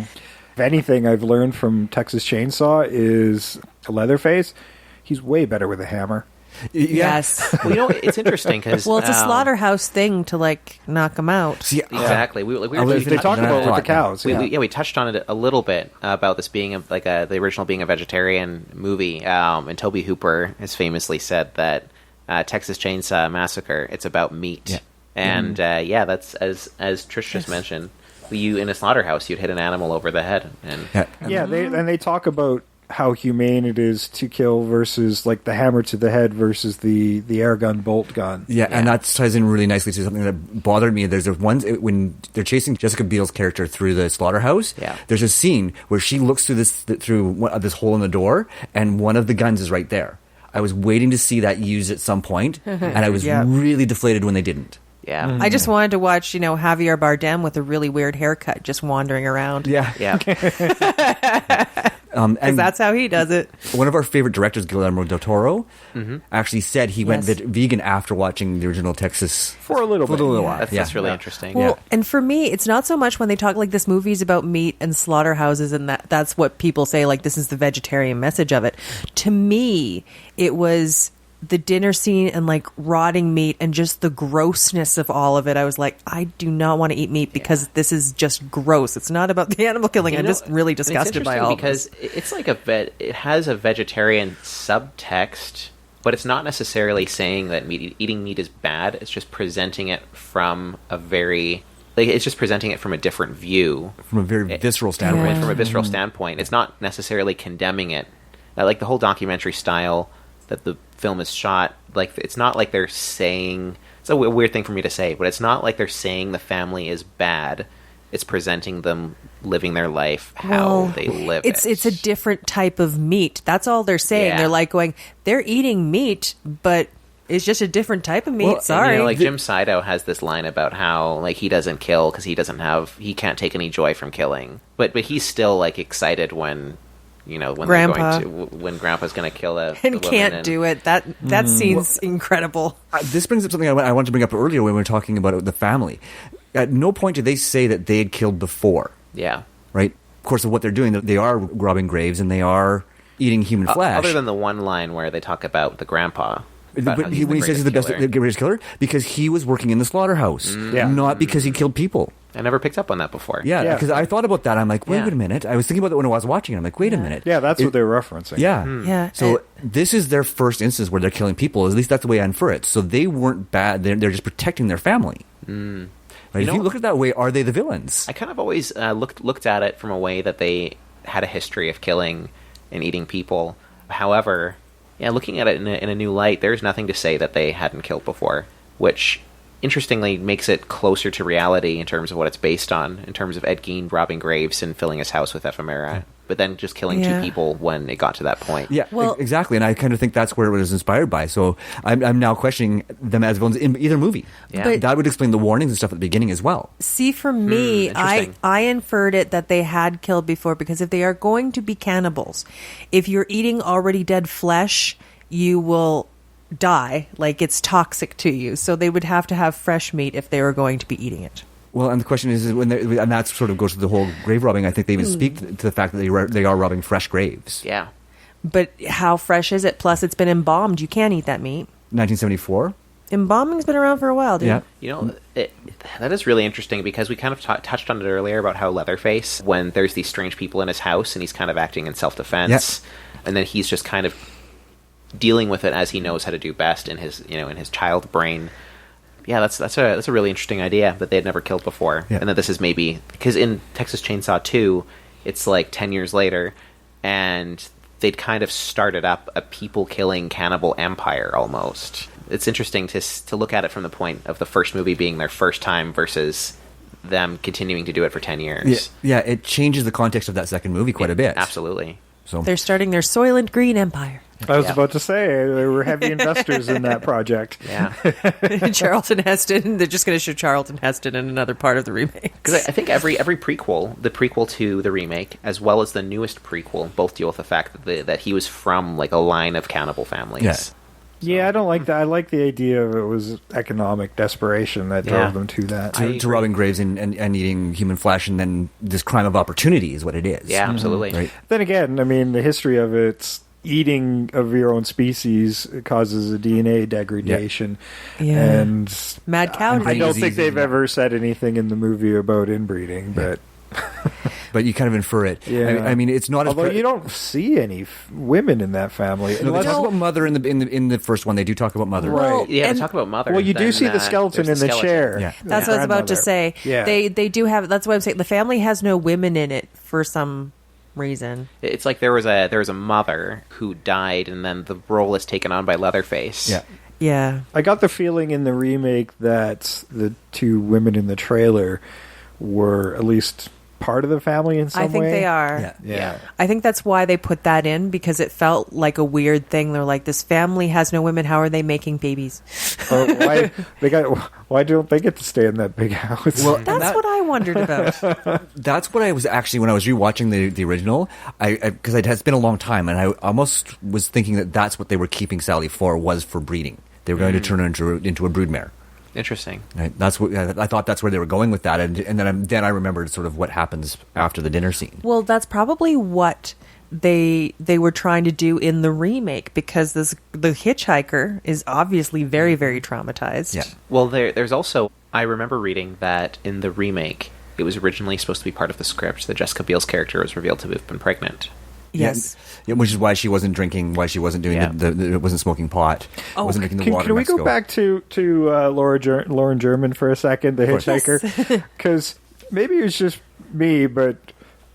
If anything I've learned from Texas Chainsaw is Leatherface, he's way better with a hammer. Yes. Well, it's interesting because it's a slaughterhouse thing to knock him out. See, exactly. They talk about it with the cows. We touched on it a little bit about this being the original being a vegetarian movie. And Toby Hooper has famously said that Texas Chainsaw Massacre, it's about meat. Yeah. And that's as Trish just mentioned. You in a slaughterhouse, you'd hit an animal over the head, and they talk about how humane it is to kill versus the hammer to the head versus the air gun bolt gun. Yeah, and that ties in really nicely to something that bothered me. There's one when they're chasing Jessica Biel's character through the slaughterhouse. Yeah. There's a scene where she looks through this hole in the door, and one of the guns is right there. I was waiting to see that used at some point, and I was really deflated when they didn't. Yeah. I just wanted to watch, Javier Bardem with a really weird haircut just wandering around. Yeah. Because that's how he does it. One of our favorite directors, Guillermo del Toro, actually said he went vegan after watching the original Texas for a little while. That's really interesting. Well, and for me, it's not so much when they talk this movie's about meat and slaughterhouses, and that's what people say, this is the vegetarian message of it. To me, it was the dinner scene and rotting meat and just the grossness of all of it. I was like, I do not want to eat meat because this is just gross. It's not about the animal killing. I'm just really disgusted by all because of this. It's it has a vegetarian subtext, but it's not necessarily saying that eating meat is bad. It's just presenting it from a very it's just presenting it from a different view, from a very visceral standpoint. From a visceral standpoint, it's not necessarily condemning it. The whole documentary style that the film is shot, it's not like they're saying, it's a weird thing for me to say, but it's not like they're saying the family is bad. It's presenting them living their life how they live it's a different type of meat. That's all they're saying. They're they're eating meat, but it's just a different type of meat. Well, sorry. And, Jim Sido has this line about how he doesn't kill because he can't take any joy from killing, but he's still when when Grandpa. when Grandpa's going to kill a and woman can't do it. That scene's incredible. This brings up something I wanted to bring up earlier when we were talking about the family. At no point did they say that they had killed before. Yeah. Right? Of course, of what they're doing, they are robbing graves and they are eating human flesh. Other than the one line where they talk about the grandpa. But when he says he's the greatest killer, because he was working in the slaughterhouse, not because he killed people. I never picked up on that before. Yeah, because I thought about that. I'm like, wait a minute. I was thinking about that when I was watching it. I'm like, wait a minute. Yeah, that's what they're referencing. Yeah. Yeah. So this is their first instance where they're killing people. At least that's the way I infer it. So they weren't bad. They're just protecting their family. Right? If you look at it that way, are they the villains? I kind of always looked at it from a way that they had a history of killing and eating people. However, looking at it in a new light, there's nothing to say that they hadn't killed before, which interestingly makes it closer to reality in terms of what it's based on, in terms of Ed Gein robbing graves and filling his house with ephemera, but then just killing two people when it got to that point. Yeah, exactly. And I kind of think that's where it was inspired by. So I'm now questioning them as villains in either movie. Yeah. But that would explain the warnings and stuff at the beginning as well. See, for me, I inferred it that they had killed before, because if they are going to be cannibals, if you're eating already dead flesh, you will die. It's toxic to you. So they would have to have fresh meat if they were going to be eating it. Well, and the question is when and that sort of goes to the whole grave robbing. I think they even speak to the fact that they are robbing fresh graves. Yeah. But how fresh is it? Plus, it's been embalmed. You can't eat that meat. 1974. Embalming's been around for a while, dude. Yeah. That is really interesting because we kind of touched on it earlier about how Leatherface, when there's these strange people in his house and he's kind of acting in self-defense, and then he's just kind of dealing with it as he knows how to do best in his child brain. Yeah, that's a really interesting idea that they had never killed before, and that this is maybe because in Texas Chainsaw 2, it's 10 years later, and they'd kind of started up a people-killing cannibal empire almost. it's interesting to look at it from the point of the first movie being their first time versus them continuing to do it for 10 years. Yeah, it changes the context of that second movie quite a bit. Absolutely. So They're starting their Soylent Green empire. I was about to say, they were heavy investors in that project. Yeah. Charlton Heston. They're just going to show Charlton Heston in another part of the remake. Because I think every prequel, the prequel to the remake, as well as the newest prequel, both deal with the fact that he was from like a line of cannibal families. Yeah. Yeah, I don't like that. I like the idea of it was economic desperation that drove them to that. to robbing graves and eating human flesh, and then this crime of opportunity is what it is. Yeah, absolutely. Right. Then again, I mean, the history of it's eating of your own species causes a DNA degradation. Yeah. And Mad cow I disease. don't think they've ever said anything in the movie about inbreeding, but But you kind of infer it. Yeah. I mean, it's not as although you don't see any women in that family. No, they Unless- talk about mother in the first one. They do talk about mother. Right. Yeah, And- they talk about mother. well, you do then, see the skeleton in there's the skeleton. chair. Yeah. That's what I was about to say. Yeah. They do have. That's what I'm saying. The family has no women in it for some reason. It's like there was a mother who died, and then the role is taken on by Leatherface. Yeah. Yeah. I got the feeling in the remake that the two women in the trailer were at least part of the family in some way. I think they are. Yeah. Yeah. I think that's why they put that in, because it felt like a weird thing. They're like, this family has no women. How are they making babies? Or why don't they get to stay in that big house? Well, That's what I wondered about. That's what I was actually, when I was rewatching the original, because it has been a long time, and I almost was thinking that that's what they were keeping Sally for, was for breeding. They were going to turn her into a broodmare. Interesting. Right? That's what I thought. That's where they were going with that, and then I remembered sort of what happens after the dinner scene. Well, that's probably what they were trying to do in the remake, because the hitchhiker is obviously very, very traumatized. Yeah. Well, there's also, I remember reading that in the remake, it was originally supposed to be part of the script that Jessica Biel's character was revealed to have been pregnant. Yes. Yeah, which is why she wasn't drinking, why she wasn't doing Yeah. wasn't smoking pot, wasn't drinking the water. Can we in go Mexico. back to Lauren German for a second, the hitchhiker? Because maybe it was just me, but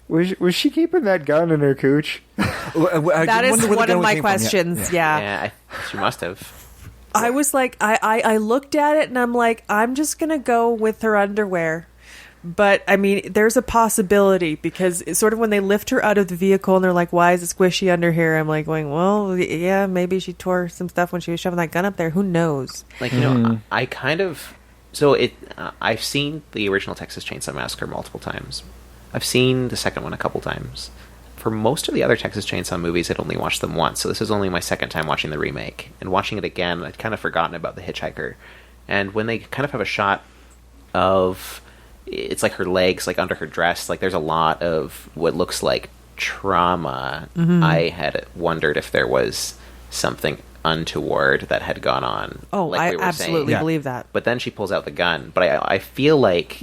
was she keeping that gun in her cooch? That is one of my questions. Yeah. She must have. I was like, I looked at it and I'm like, I'm just going to go with her underwear. But, I mean, there's a possibility, because it's sort of when they lift her out of the vehicle and they're like, why is it squishy under here? I'm like going, well, yeah, maybe she tore some stuff when she was shoving that gun up there. Who knows? Like, you know, I kind of... So, I've seen the original Texas Chainsaw Massacre multiple times. I've seen the second one a couple times. For most of the other Texas Chainsaw movies, I'd only watched them once, so this is only my second time watching the remake. And watching it again, I'd kind of forgotten about the hitchhiker. And when they kind of have a shot of... It's like her legs, like under her dress, like there's a lot of what looks like trauma. I had wondered if there was something untoward that had gone on. Oh, like I we were absolutely saying. believe that. But then she pulls out the gun. But I feel like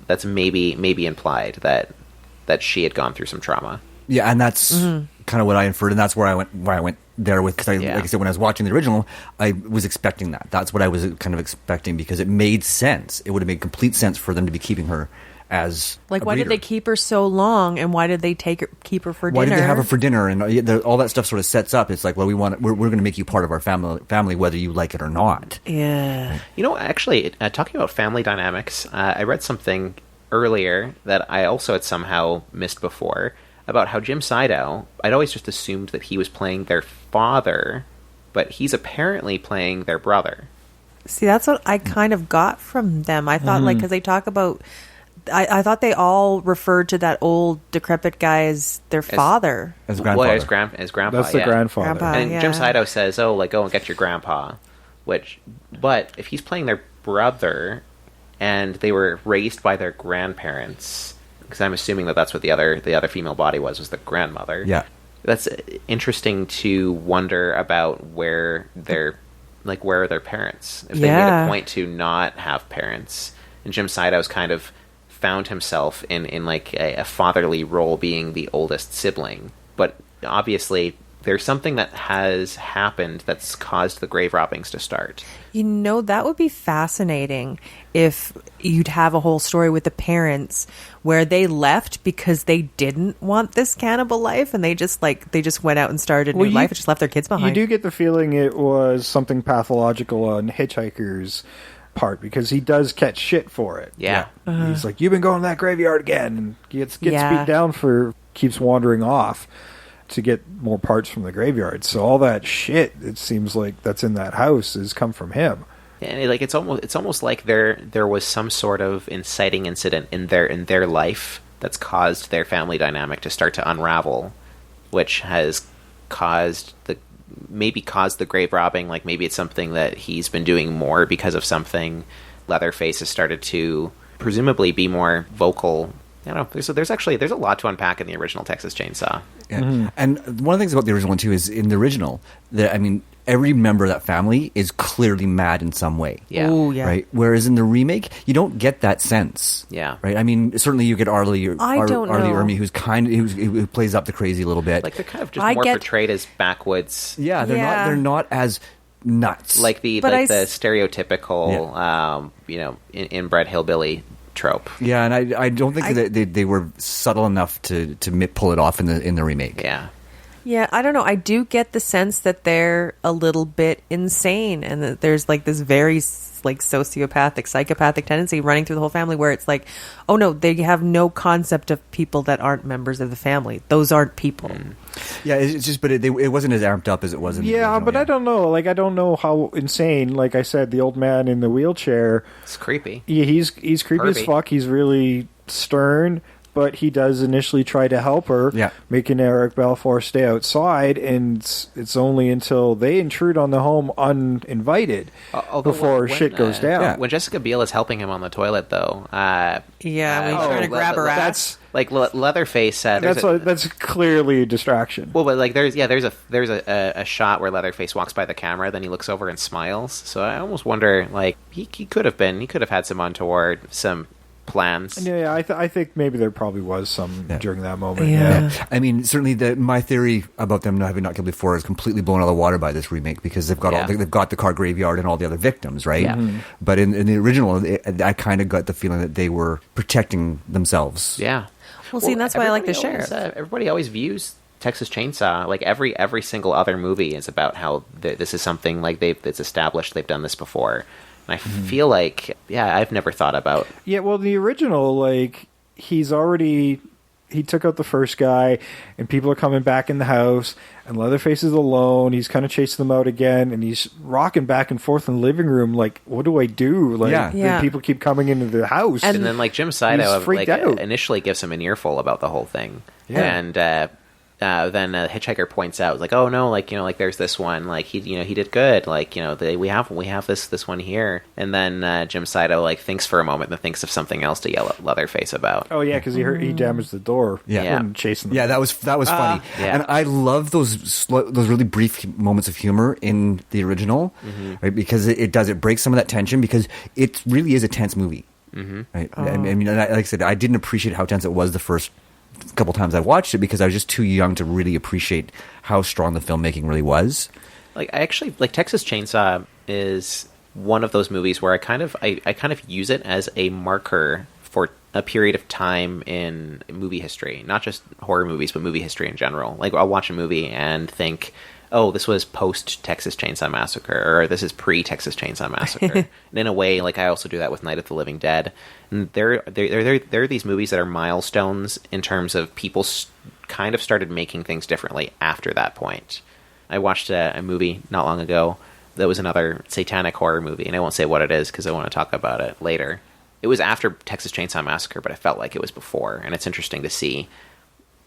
that's maybe implied that she had gone through some trauma. Yeah, and that's kind of what I inferred, and that's where I went there with, because like I said, when I was watching the original, I was expecting that. That's what I was kind of expecting, because it made sense. It would have made complete sense for them to be keeping her as Like, a why did breeder. they keep her so long, and why did they keep her for dinner? Why did they have her for dinner? And all that stuff sort of sets up. It's like, well, we're going to make you part of our family, whether you like it or not. Yeah. You know, actually, talking about family dynamics, I read something earlier that I also had somehow missed before, about how Jim Sydow, I'd always just assumed that he was playing their father, but he's apparently playing their brother. See, that's what I kind of got from them. I thought, like, because they talk about... I thought they all referred to that old decrepit guy as their father. As grandfather. Well, as grandpa, That's the yeah. grandfather. Grandpa. And yeah. Jim Sydow says, go and get your grandpa. But if he's playing their brother, and they were raised by their grandparents, because I'm assuming that's what the other female body was the grandmother. Yeah. That's interesting to wonder about where are their parents? If they made a point to not have parents. And Jim Sydow's kind of found himself in like a fatherly role, being the oldest sibling. But obviously, there's something that has happened that's caused the grave robbings to start. That would be fascinating if you'd have a whole story with the parents where they left because they didn't want this cannibal life, and they just went out and started a new life and just left their kids behind. You do get the feeling it was something pathological on Hitchhiker's part, because he does catch shit for it. Yeah. He's like, you've been going to that graveyard again, and gets beat down keeps wandering off to get more parts from the graveyard. So all that shit, it seems like, that's in that house has come from him. And it's almost like there was some sort of inciting incident in their life that's caused their family dynamic to start to unravel, which has caused the grave robbing. Like, maybe it's something that he's been doing more because of something. Leatherface has started to presumably be more vocal. I don't know. There's a lot to unpack in the original Texas Chainsaw. Yeah. Mm-hmm. And one of the things about the original one too is in the original, every member of that family is clearly mad in some way. Yeah. Ooh, yeah. Right. Whereas in the remake, you don't get that sense. Yeah. Right. I mean, certainly you get Arlie Ermey, who plays up the crazy a little bit. Like, they're kind of just portrayed as backwoods. Yeah. They're not as nuts. Like the stereotypical, inbred hillbilly trope. Yeah, and I don't think that they were subtle enough to pull it off in the remake. Yeah. Yeah, I don't know. I do get the sense that they're a little bit insane, and that there's like this very sociopathic, psychopathic tendency running through the whole family, where it's like, oh no, they have no concept of people that aren't members of the family. Those aren't people. Yeah, it's just, but it wasn't as amped up as it was in the original, but I don't know. Like, I don't know how insane. Like I said, the old man in the wheelchair. It's creepy. Yeah, he's creepy as fuck. He's really stern. But he does initially try to help her, making Eric Balfour stay outside, and it's only until they intrude on the home uninvited before shit goes down. Yeah. When Jessica Biel is helping him on the toilet, though, when he's trying to grab her ass, like Leatherface said, that's clearly a distraction. Well, but like there's a shot where Leatherface walks by the camera, then he looks over and smiles. So I almost wonder, like, he could have had some untoward plans. Yeah, I think maybe there probably was some during that moment. Yeah. I mean, certainly my theory about them having not killed before is completely blown out of the water by this remake, because they've got they've got the car graveyard and all the other victims, right? Yeah. Mm-hmm. But in the original, I kind of got the feeling that they were protecting themselves. Yeah. Well, see, and that's why I like the sheriff. Everybody always views Texas Chainsaw, like every single other movie is about how this is something like it's established, they've done this before. And I feel like, I've never thought about... Yeah, well, the original, like, he took out the first guy, and people are coming back in the house, and Leatherface is alone. He's kind of chasing them out again, and he's rocking back and forth in the living room, like, what do I do? Like, people keep coming into the house. And then, like, Jim Sido out. Initially gives him an earful about the whole thing. Yeah. And then Hitchhiker points out, like, oh no, like, there's this one, like, he did good, like, we have this one here. And then Jim Sido, like, thinks for a moment and thinks of something else to yell at Leatherface about. Oh yeah, because he damaged the door. When chasing them. Yeah, that was funny. Yeah. And I love those really brief moments of humor in the original, right? Because it breaks some of that tension, because it really is a tense movie. Right? I mean, like I said, I didn't appreciate how tense it was the first couple times I watched it, because I was just too young to really appreciate how strong the filmmaking really was. Like, I actually, like, Texas Chainsaw is one of those movies where I kind of use it as a marker for a period of time in movie history, not just horror movies, but movie history in general. Like, I'll watch a movie and think, oh, this was post-Texas Chainsaw Massacre, or this is pre-Texas Chainsaw Massacre. And in a way, like, I also do that with Night of the Living Dead. And there are these movies that are milestones in terms of people kind of started making things differently after that point. I watched a movie not long ago that was another satanic horror movie, and I won't say what it is because I want to talk about it later. It was after Texas Chainsaw Massacre, but I felt like it was before, and it's interesting to see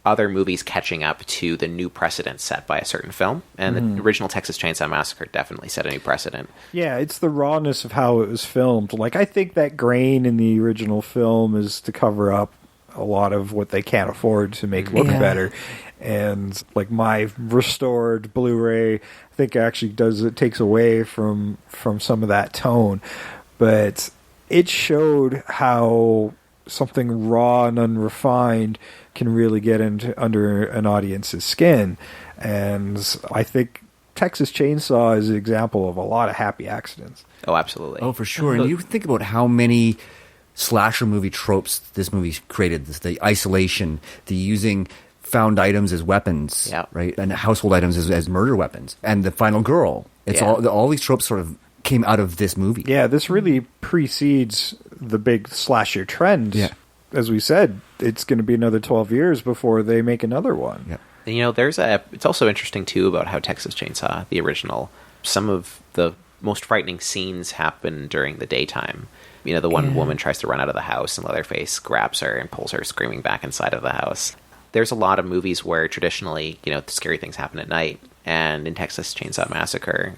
other movies catching up to the new precedent set by a certain film, and the original Texas Chainsaw Massacre definitely set a new precedent. Yeah, it's the rawness of how it was filmed. Like, I think that grain in the original film is to cover up a lot of what they can't afford to make look better. And like my restored Blu-ray, I think actually takes away from some of that tone, but it showed how something raw and unrefined can really get under an audience's skin. And I think Texas Chainsaw is an example of a lot of happy accidents. Oh, absolutely. Oh, for sure. And you think about how many slasher movie tropes this movie created. The isolation, the using found items as weapons, right? And household items as murder weapons. And the final girl. It's all these tropes sort of came out of this movie. Yeah, this really precedes the big slasher trend. Yeah. As we said, it's going to be another 12 years before they make another one. Yeah. And, you know, it's also interesting, too, about how Texas Chainsaw, the original, some of the most frightening scenes happen during the daytime. You know, the one woman tries to run out of the house and Leatherface grabs her and pulls her screaming back inside of the house. There's a lot of movies where traditionally, you know, the scary things happen at night. And in Texas Chainsaw Massacre,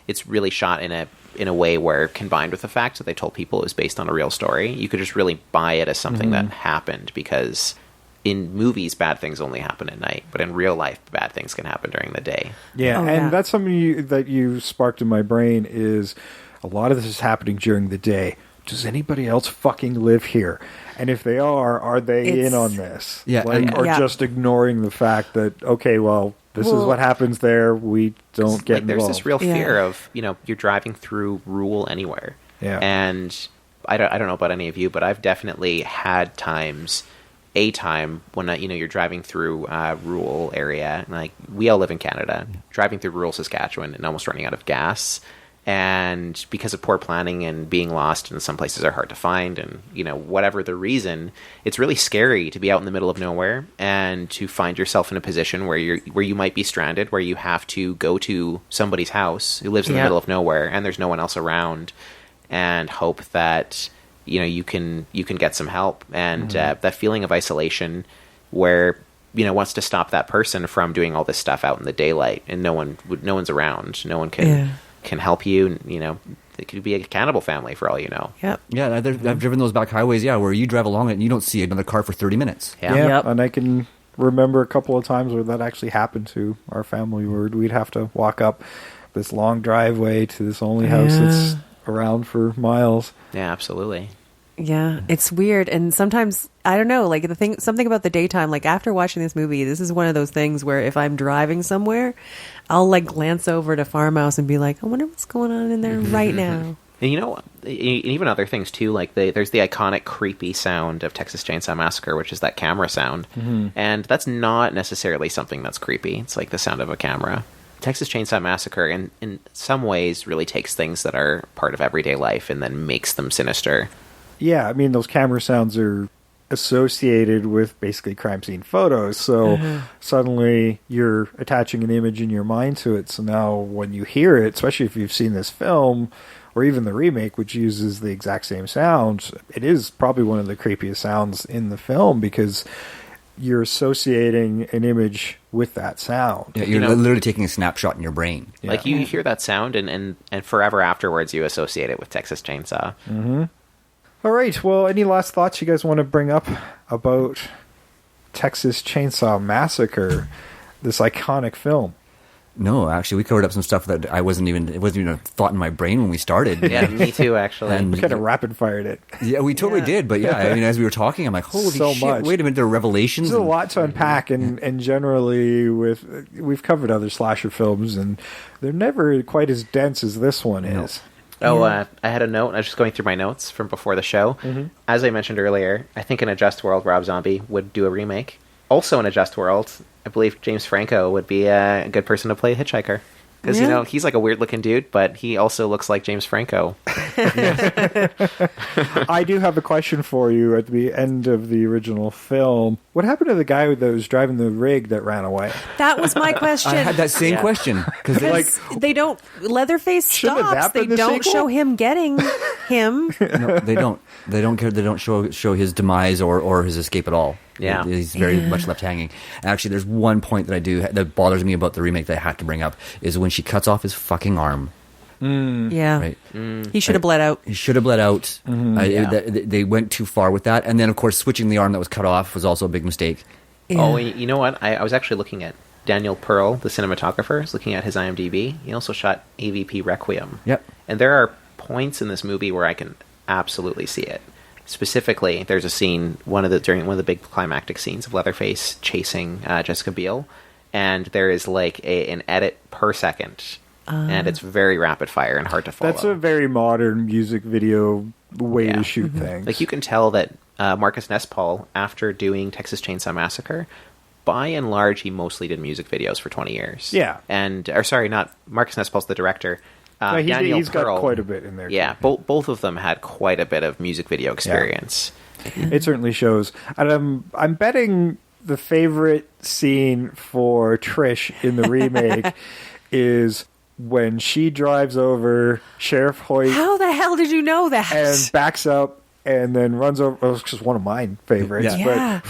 it's really shot in a way where, combined with the fact that they told people it was based on a real story, you could just really buy it as something that happened, because in movies, bad things only happen at night, but in real life, bad things can happen during the day. Yeah, that's something that you sparked in my brain, is a lot of this is happening during the day. Does anybody else fucking live here? And if they are they in on this? Yeah. Or just ignoring the fact that, okay, well, this is what happens there. We don't get involved. There's this real fear of, you know, you're driving through rural anywhere. Yeah. And I don't know about any of you, but I've definitely had a time when, you know, you're driving through a rural area. Like, we all live in Canada. Driving through rural Saskatchewan and almost running out of gas. And because of poor planning and being lost, and some places are hard to find, and, you know, whatever the reason, it's really scary to be out in the middle of nowhere and to find yourself in a position where you might be stranded, where you have to go to somebody's house who lives in the middle of nowhere and there's no one else around, and hope that, you know, you can get some help. And that feeling of isolation where, you know, wants to stop that person from doing all this stuff out in the daylight, and no one's around, no one can help you. You know, it could be a cannibal family for all you know. Yep. Yeah, I've driven those back highways, where you drive along it and you don't see another car for 30 minutes. And I can remember a couple of times where that actually happened to our family, where we'd have to walk up this long driveway to this only house that's around for miles. Yeah, absolutely. Yeah, it's weird. And sometimes, I don't know, like something about the daytime, like after watching this movie, this is one of those things where if I'm driving somewhere, I'll like glance over to farmhouse and be like, I wonder what's going on in there right now. And you know, even other things too, like there's the iconic creepy sound of Texas Chainsaw Massacre, which is that camera sound. And that's not necessarily something that's creepy. It's like the sound of a camera. Texas Chainsaw Massacre, in some ways, really takes things that are part of everyday life and then makes them sinister. Yeah, I mean, those camera sounds are associated with basically crime scene photos, so suddenly you're attaching an image in your mind to it. So now when you hear it, especially if you've seen this film, or even the remake, which uses the exact same sound, it is probably one of the creepiest sounds in the film, because you're associating an image with that sound. Yeah, you're literally taking a snapshot in your brain. Yeah. Like, you hear that sound, and forever afterwards you associate it with Texas Chainsaw. All right, well, any last thoughts you guys want to bring up about Texas Chainsaw Massacre, this iconic film? No, actually, we covered up some stuff that it wasn't even a thought in my brain when we started. Yeah, me too, actually. And we kind of rapid fired it. Yeah, we totally did. But yeah, I mean, as we were talking, I'm like, holy shit, much. Wait a minute, there are revelations. There's a lot to unpack, and generally we've covered other slasher films, and they're never quite as dense as this one is. I had a note. I was just going through my notes from before the show. As I mentioned earlier, I think in a just world, Rob Zombie would do a remake. Also in a just world, I believe James Franco would be a good person to play Hitchhiker. Because, you know, he's like a weird-looking dude, but he also looks like James Franco. I do have a question for you at the end of the original film. What happened to the guy that was driving the rig that ran away? That was my question. I had that same question. Because they don't... Leatherface stops. They don't show him getting him. No, they don't. They don't care. They don't show his demise or his escape at all. Yeah. He's very much left hanging. Actually, there's one point that bothers me about the remake that I have to bring up, is when she cuts off his fucking arm. Yeah. Right? He should have bled out. He should have bled out. They went too far with that. And then, of course, switching the arm that was cut off was also a big mistake. Yeah. Oh, you know what? I was actually looking at Daniel Pearl, the cinematographer. I was looking at his IMDb. He also shot AVP Requiem. Yep. And there are points in this movie where I can absolutely see it. Specifically, there's a scene, during one of the big climactic scenes of Leatherface chasing Jessica Biel, and there is like an edit per second, and it's very rapid fire and hard to follow. That's a very modern music video way Yeah. to shoot things. Like, you can tell that Marcus Nespal, after doing Texas Chainsaw Massacre, by and large, he mostly did music videos for 20 years. Yeah. Or sorry, not Marcus Nespal's the director. Daniel he's Pearl, got quite a bit in there. Yeah, both of them had quite a bit of music video experience. It certainly shows. And I'm betting the favorite scene for Trish in the remake is when she drives over Sheriff Hoyt How the hell did you know that? and backs up and then runs over. Oh, it's just one of my favorites. Yeah. But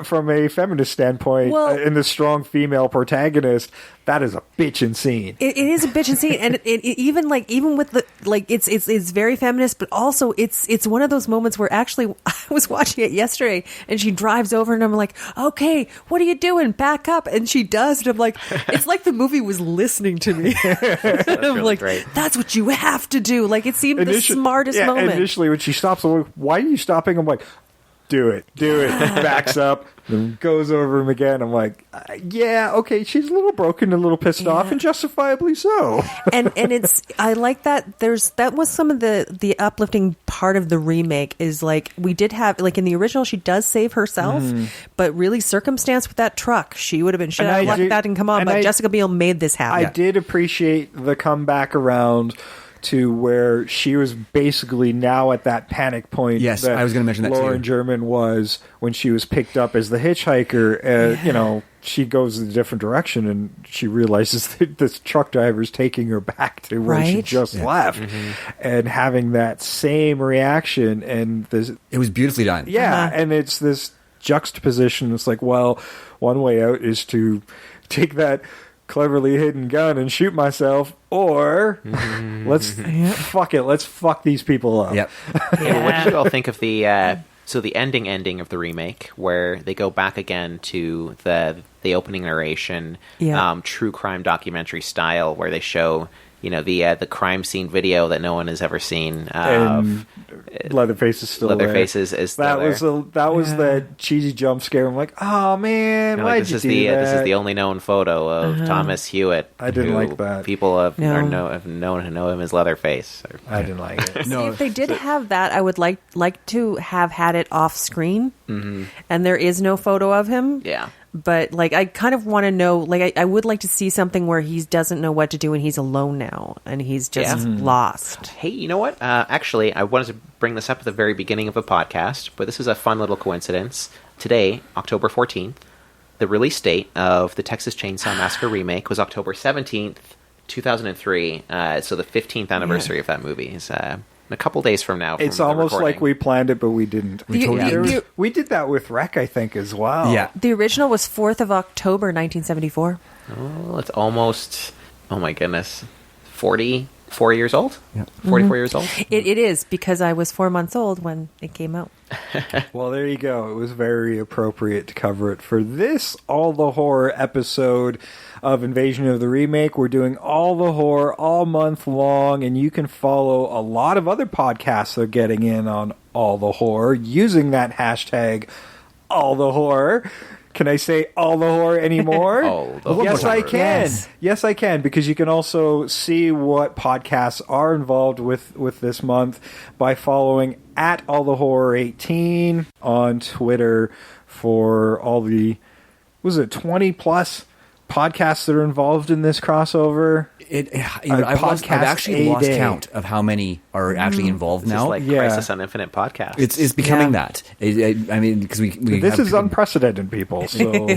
from a feminist standpoint, Well- in the strong female protagonist, that is a bitchin' scene. It is a bitchin' scene, and it even with the it's very feminist, but also it's one of those moments where actually I was watching it yesterday, and she drives over, and I'm like, okay, what are you doing? Back up, and she does, and I'm like, it's like the movie was listening to me. I'm really like, great. that's what you have to do. Like, it seemed the smartest moment. Initially, when she stops, I'm like, why are you stopping? I'm like, do it. Backs up, then goes over him again. I'm like, yeah, okay, she's a little broken, a little pissed off, and justifiably so. and it's I like that that was some of the uplifting part of the remake is like we did have like in the original she does save herself, but really circumstance with that truck she would have been And I lucky did- that didn't come on, and but I- Jessica Biel made this happen. I did appreciate the comeback around to where she was basically now at that panic point. Yes, I was gonna mention that Lauren too. German was when she was picked up as the hitchhiker. You know, she goes in a different direction and she realizes that this truck driver is taking her back to where she Right? just left, and having that same reaction and this. It was beautifully done. Yeah, and it's this juxtaposition. It's like, well, one way out is to take that cleverly hidden gun and shoot myself, or let's fuck these people up. Yep. Yeah, what did you all think of the ending of the remake, where they go back again to the opening narration, Yeah. true crime documentary style, where they show the crime scene video that no one has ever seen. And Leatherface is still there. Leatherface is still there. That was the cheesy jump scare. I'm like, oh man, Like, why'd this you is do the that? this is the only known photo of Thomas Hewitt. I didn't who like that. People have No. have known to know him as Leatherface. I didn't like it. See, if they did have that, I would like to have had it off screen, and there is no photo of him. Yeah. But like, I kind of want to know. Like, I would like to see something where he doesn't know what to do and he's alone now and he's just lost. Hey, you know what? Actually, I wanted to bring this up at the very beginning of the podcast, but this is a fun little coincidence. Today, October 14th, the release date of the Texas Chainsaw Massacre remake was October 17th, 2003. So the 15th anniversary of that movie is in a couple days from now. It's from the almost recording. like we planned it, but we didn't. We did that with Rec, I think, as well. Yeah. The original was 4th of October, 1974. Oh, it's almost, oh my goodness, 44 years old? Yeah. 44 years old? It is, because I was 4 months old when it came out. Well, there you go. It was very appropriate to cover it for this All the Horror episode of Invasion of the Remake. We're doing All the Horror all month long, and you can follow a lot of other podcasts that are getting in on All the Horror using that hashtag All the Horror. Can I say All the Horror anymore? All the Yes, Horror. I can. Yes, I can, because you can also see what podcasts are involved with this month by following at All the Horror 18 on Twitter for all the, was it 20 plus podcasts that are involved in this crossover? I've actually lost count of how many are actually involved This now. is like Crisis on Infinite podcast. It's becoming that. I mean, because we This have is people- unprecedented, people. So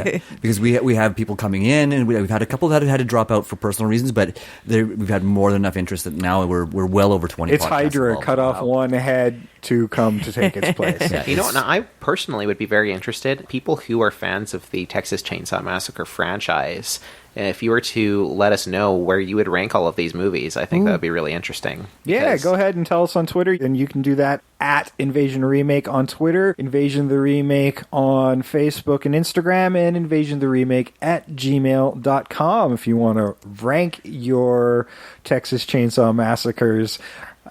because we have people coming in, and we've had a couple that have had to drop out for personal reasons, but we've had more than enough interest that now we're well over 20. it's podcasts Hydra involved. cut off one head to come to take its place. Yeah, You know what? Now, I personally would be very interested. People who are fans of the Texas Chainsaw Massacre franchise, if you were to let us know where you would rank all of these movies, I think that would be really interesting. Yeah, Because- go ahead and tell us on Twitter, and you can do that at Invasion Remake on Twitter, Invasion the Remake on Facebook and Instagram, and Invasion the Remake at gmail.com if you want to rank your Texas Chainsaw Massacres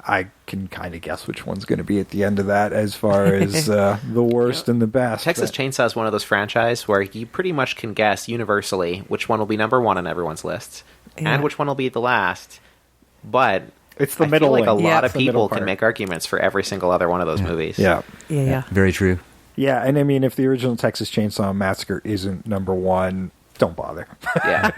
I can kind of guess which one's going to be at the end of that as far as the worst and the best. Texas Chainsaw is one of those franchise where you pretty much can guess universally which one will be number one on everyone's lists and which one will be the last. But it's the I middle. feel like a lot It's of the middle people can part. make arguments for every single other one of those movies. Yeah. Very true. Yeah, and I mean, if the original Texas Chainsaw Massacre isn't number one, don't bother. Yeah.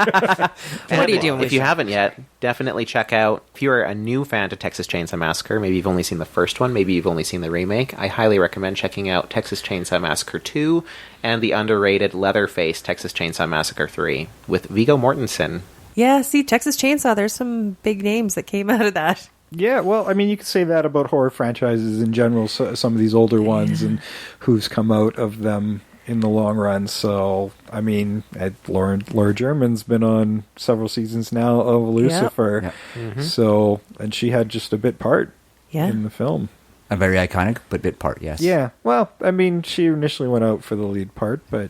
What are you doing? If you haven't yet, definitely check out. If you're a new fan to Texas Chainsaw Massacre, maybe you've only seen the first one, maybe you've only seen the remake, I highly recommend checking out Texas Chainsaw Massacre 2 and the underrated Leatherface Texas Chainsaw Massacre 3 with Viggo Mortensen. Yeah, see, Texas Chainsaw, there's some big names that came out of that. Yeah, well, I mean, you could say that about horror franchises in general, so, some of these older ones, and who's come out of them in the long run. So, I mean, Laura German's been on several seasons now of Lucifer. Yep. So, and she had just a bit part in the film. A very iconic but bit part, yes. Yeah, well, I mean, she initially went out for the lead part, but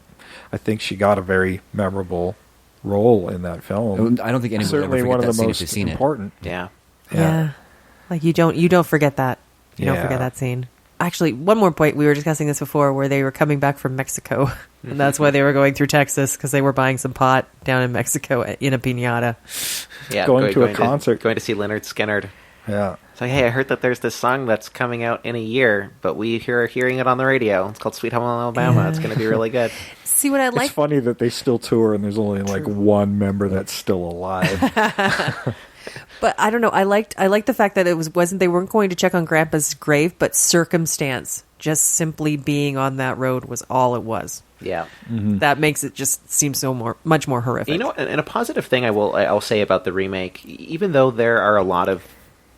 I think she got a very memorable role in that film. I don't think anyone certainly would ever one forget of that the scene if most they've seen important. Yeah. Like you don't forget that. You don't Yeah. forget that scene. Actually, one more point. We were discussing this before, where they were coming back from Mexico, and that's why they were going through Texas, because they were buying some pot down in Mexico in a piñata. Yeah, Going to a concert. Going to see Leonard Skinner. Yeah. It's like, hey, I heard that there's this song that's coming out in a year, but we are hearing it on the radio. It's called Sweet Home Alabama. It's going to be really good. See what I like? It's funny that they still tour and there's only like one member that's still alive. But I don't know. I liked the fact that they weren't going to check on Grandpa's grave, but circumstance, just simply being on that road was all it was. Yeah. That makes it just seem much more horrific. You know, and a positive thing I'll say about the remake, even though there are a lot of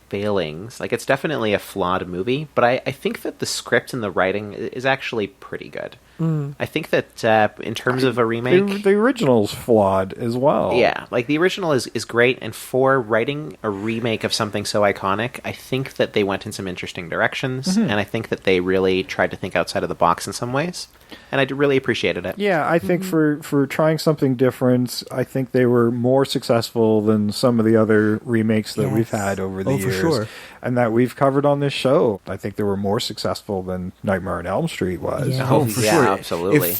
failings, like it's definitely a flawed movie, but I think that the script and the writing is actually pretty good. I think that in terms of a remake, the original's flawed as well. yeah, like the original is great, and for writing a remake of something so iconic, I think that they went in some interesting directions, and I think that they really tried to think outside of the box in some ways, and I really appreciated it. Yeah, I think for trying something different, I think they were more successful than some of the other remakes that we've had over the years. For sure. And that we've covered on this show. I think they were more successful than Nightmare on Elm Street was. Yeah. Oh, for yeah, sure. absolutely.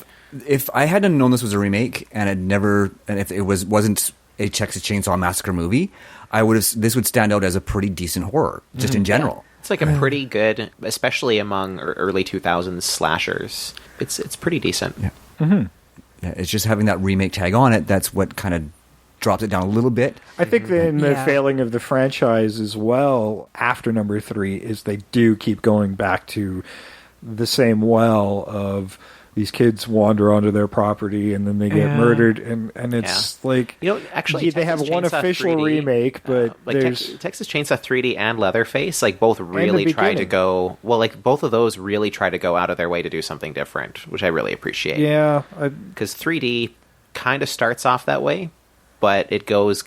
If I hadn't known this was a remake and if it wasn't a Texas Chainsaw Massacre movie, this would stand out as a pretty decent horror, just in general. It's like a pretty good, especially among early 2000s slashers. It's pretty decent. Yeah. Yeah, it's just having that remake tag on it. That's what kind of drops it down a little bit. I think then the failing of the franchise as well after number 3 is they do keep going back to the same well of these kids wander onto their property and then they get murdered, and it's like, you know, actually they have Texas one Chainsaw official 3D, remake, but like there's Texas Chainsaw 3D and Leatherface, like both really try to beginning. go, well, like both of those really try to go out of their way to do something different, which I really appreciate. yeah, Because 3D kind of starts off that way, but it goes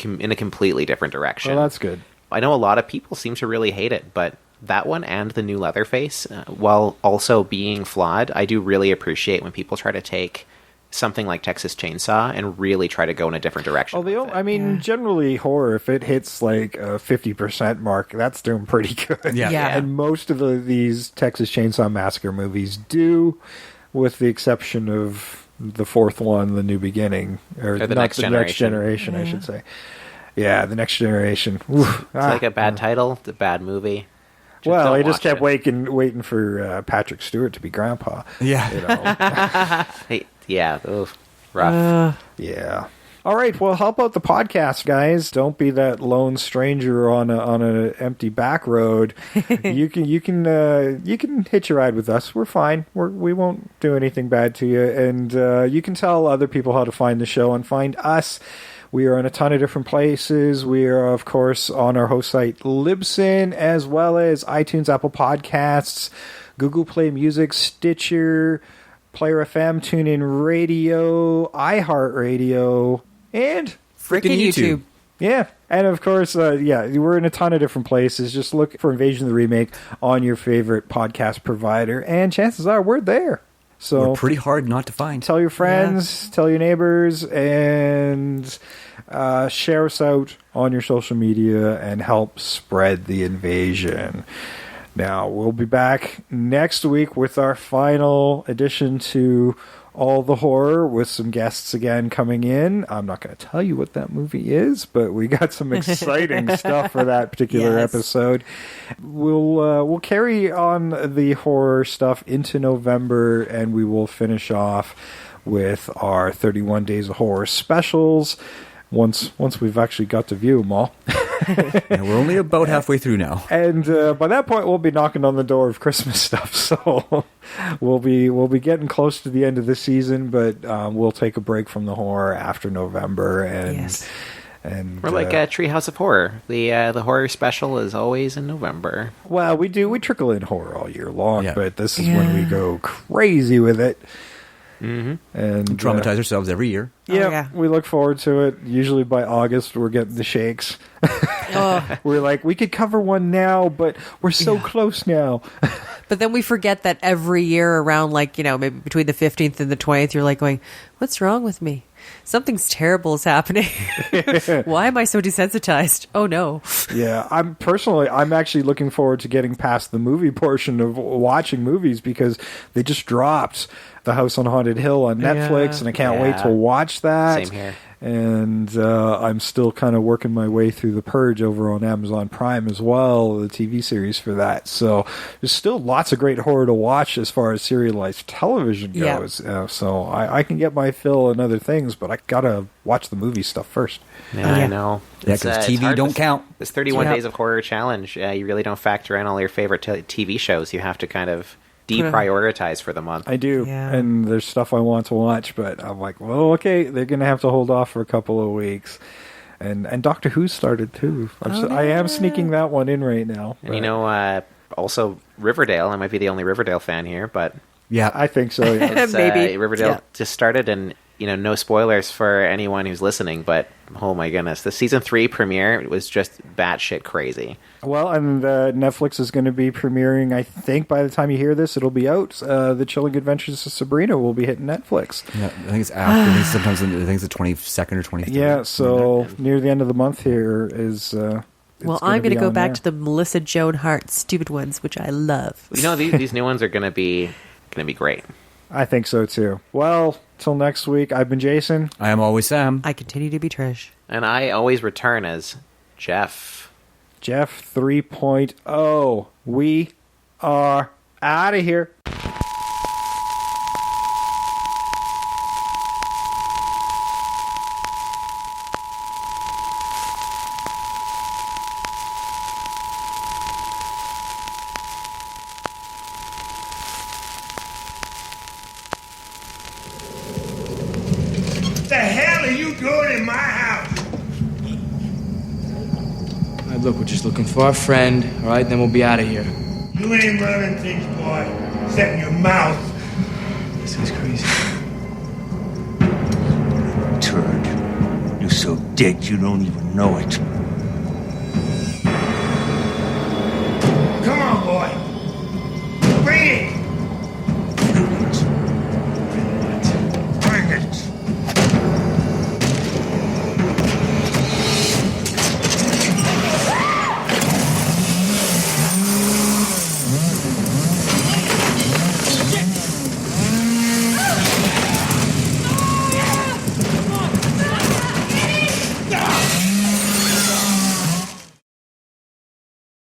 in a completely different direction. well, that's good. I know a lot of people seem to really hate it, but that one and the new Leatherface, while also being flawed, I do really appreciate when people try to take something like Texas Chainsaw and really try to go in a different direction. I mean, generally horror, if it hits like a 50% mark, that's doing pretty good. Yeah. Yeah. And most of these Texas Chainsaw Massacre movies do, with the exception of the fourth one, The New Beginning, or the not Next the Next Generation. Generation, I should say. Yeah, The Next Generation. Oof. It's like a bad title, it's a bad movie. Well, don't I just watch kept it. waiting for Patrick Stewart to be Grandpa. Yeah. You know. Hey, yeah, oof, rough. Yeah. All right. Well, help out the podcast, guys. Don't be that lone stranger on a empty back road. You can hitch a ride with us. We're fine. We won't do anything bad to you. And you can tell other people how to find the show and find us. We are in a ton of different places. We are, of course, on our host site, Libsyn, as well as iTunes, Apple Podcasts, Google Play Music, Stitcher, Player FM, TuneIn Radio, iHeartRadio, and Frickin' YouTube. yeah. And of course, we're in a ton of different places. Just look for Invasion of the Remake on your favorite podcast provider, and chances are we're there. So We're pretty hard not to find. tell your friends, tell your neighbors, and share us out on your social media and help spread the invasion. Now, we'll be back next week with our final addition to All the Horror, with some guests again coming in. I'm not going to tell you what that movie is, but we got some exciting stuff for that particular episode. We'll carry on the horror stuff into November, and we will finish off with our 31 Days of Horror specials once we've actually got to view them all. Yeah, we're only about halfway through now. And by that point, we'll be knocking on the door of Christmas stuff. So we'll be getting close to the end of the season, but we'll take a break from the horror after November. And we're like Treehouse of Horror. The horror special is always in November. Well, we trickle in horror all year long, but this is when we go crazy with it. Mm-hmm. And traumatize ourselves every year. Yeah, we look forward to it. Usually by August, we're getting the shakes. We're like, we could cover one now, but we're so close now. But then we forget that every year around, like, maybe between the 15th and the 20th, you're like going, what's wrong with me? Something's terrible is happening. Why am I so desensitized? Oh, no. Yeah, I'm actually looking forward to getting past the movie portion of watching movies, because they just dropped The House on Haunted Hill on Netflix, and I can't wait to watch that. Same here. And I'm still kind of working my way through The Purge over on Amazon Prime as well, the TV series for that. So there's still lots of great horror to watch as far as serialized television goes. So I can get my fill in other things, but I gotta watch the movie stuff first. Yeah, I know. Yeah, because TV don't count. This 31 Days of Horror challenge, you really don't factor in all your favorite TV shows. You have to kind of deprioritize for the month. I do, and there's stuff I want to watch, but I'm like, well, okay, they're going to have to hold off for a couple of weeks. And Doctor Who started too. I am sneaking that one in right now. And also Riverdale. I might be the only Riverdale fan here, but yeah, I think so. Yeah. Maybe Riverdale just started, and no spoilers for anyone who's listening, but oh my goodness, the season 3 premiere was just batshit crazy. Well, and Netflix is going to be premiering, I think by the time you hear this, it'll be out. The Chilling Adventures of Sabrina will be hitting Netflix. Yeah, I think it's after. I think it's the 22nd or 23rd. Yeah, so near the end of the month here is... well, I'm going to go back to the Melissa Joan Hart stupid ones, which I love. These new ones are going to be great. I think so too. Well, till next week, I've been Jason. I am always Sam. I continue to be Trish. And I always return as Jeff. Jeff 3.0. We are out of here. The hell are you doing in my house? All right, look, we're just looking for our friend, all right? Then we'll be out of here. You ain't running things, boy. Except in your mouth. This is crazy. Turd. You're so dead you don't even know it.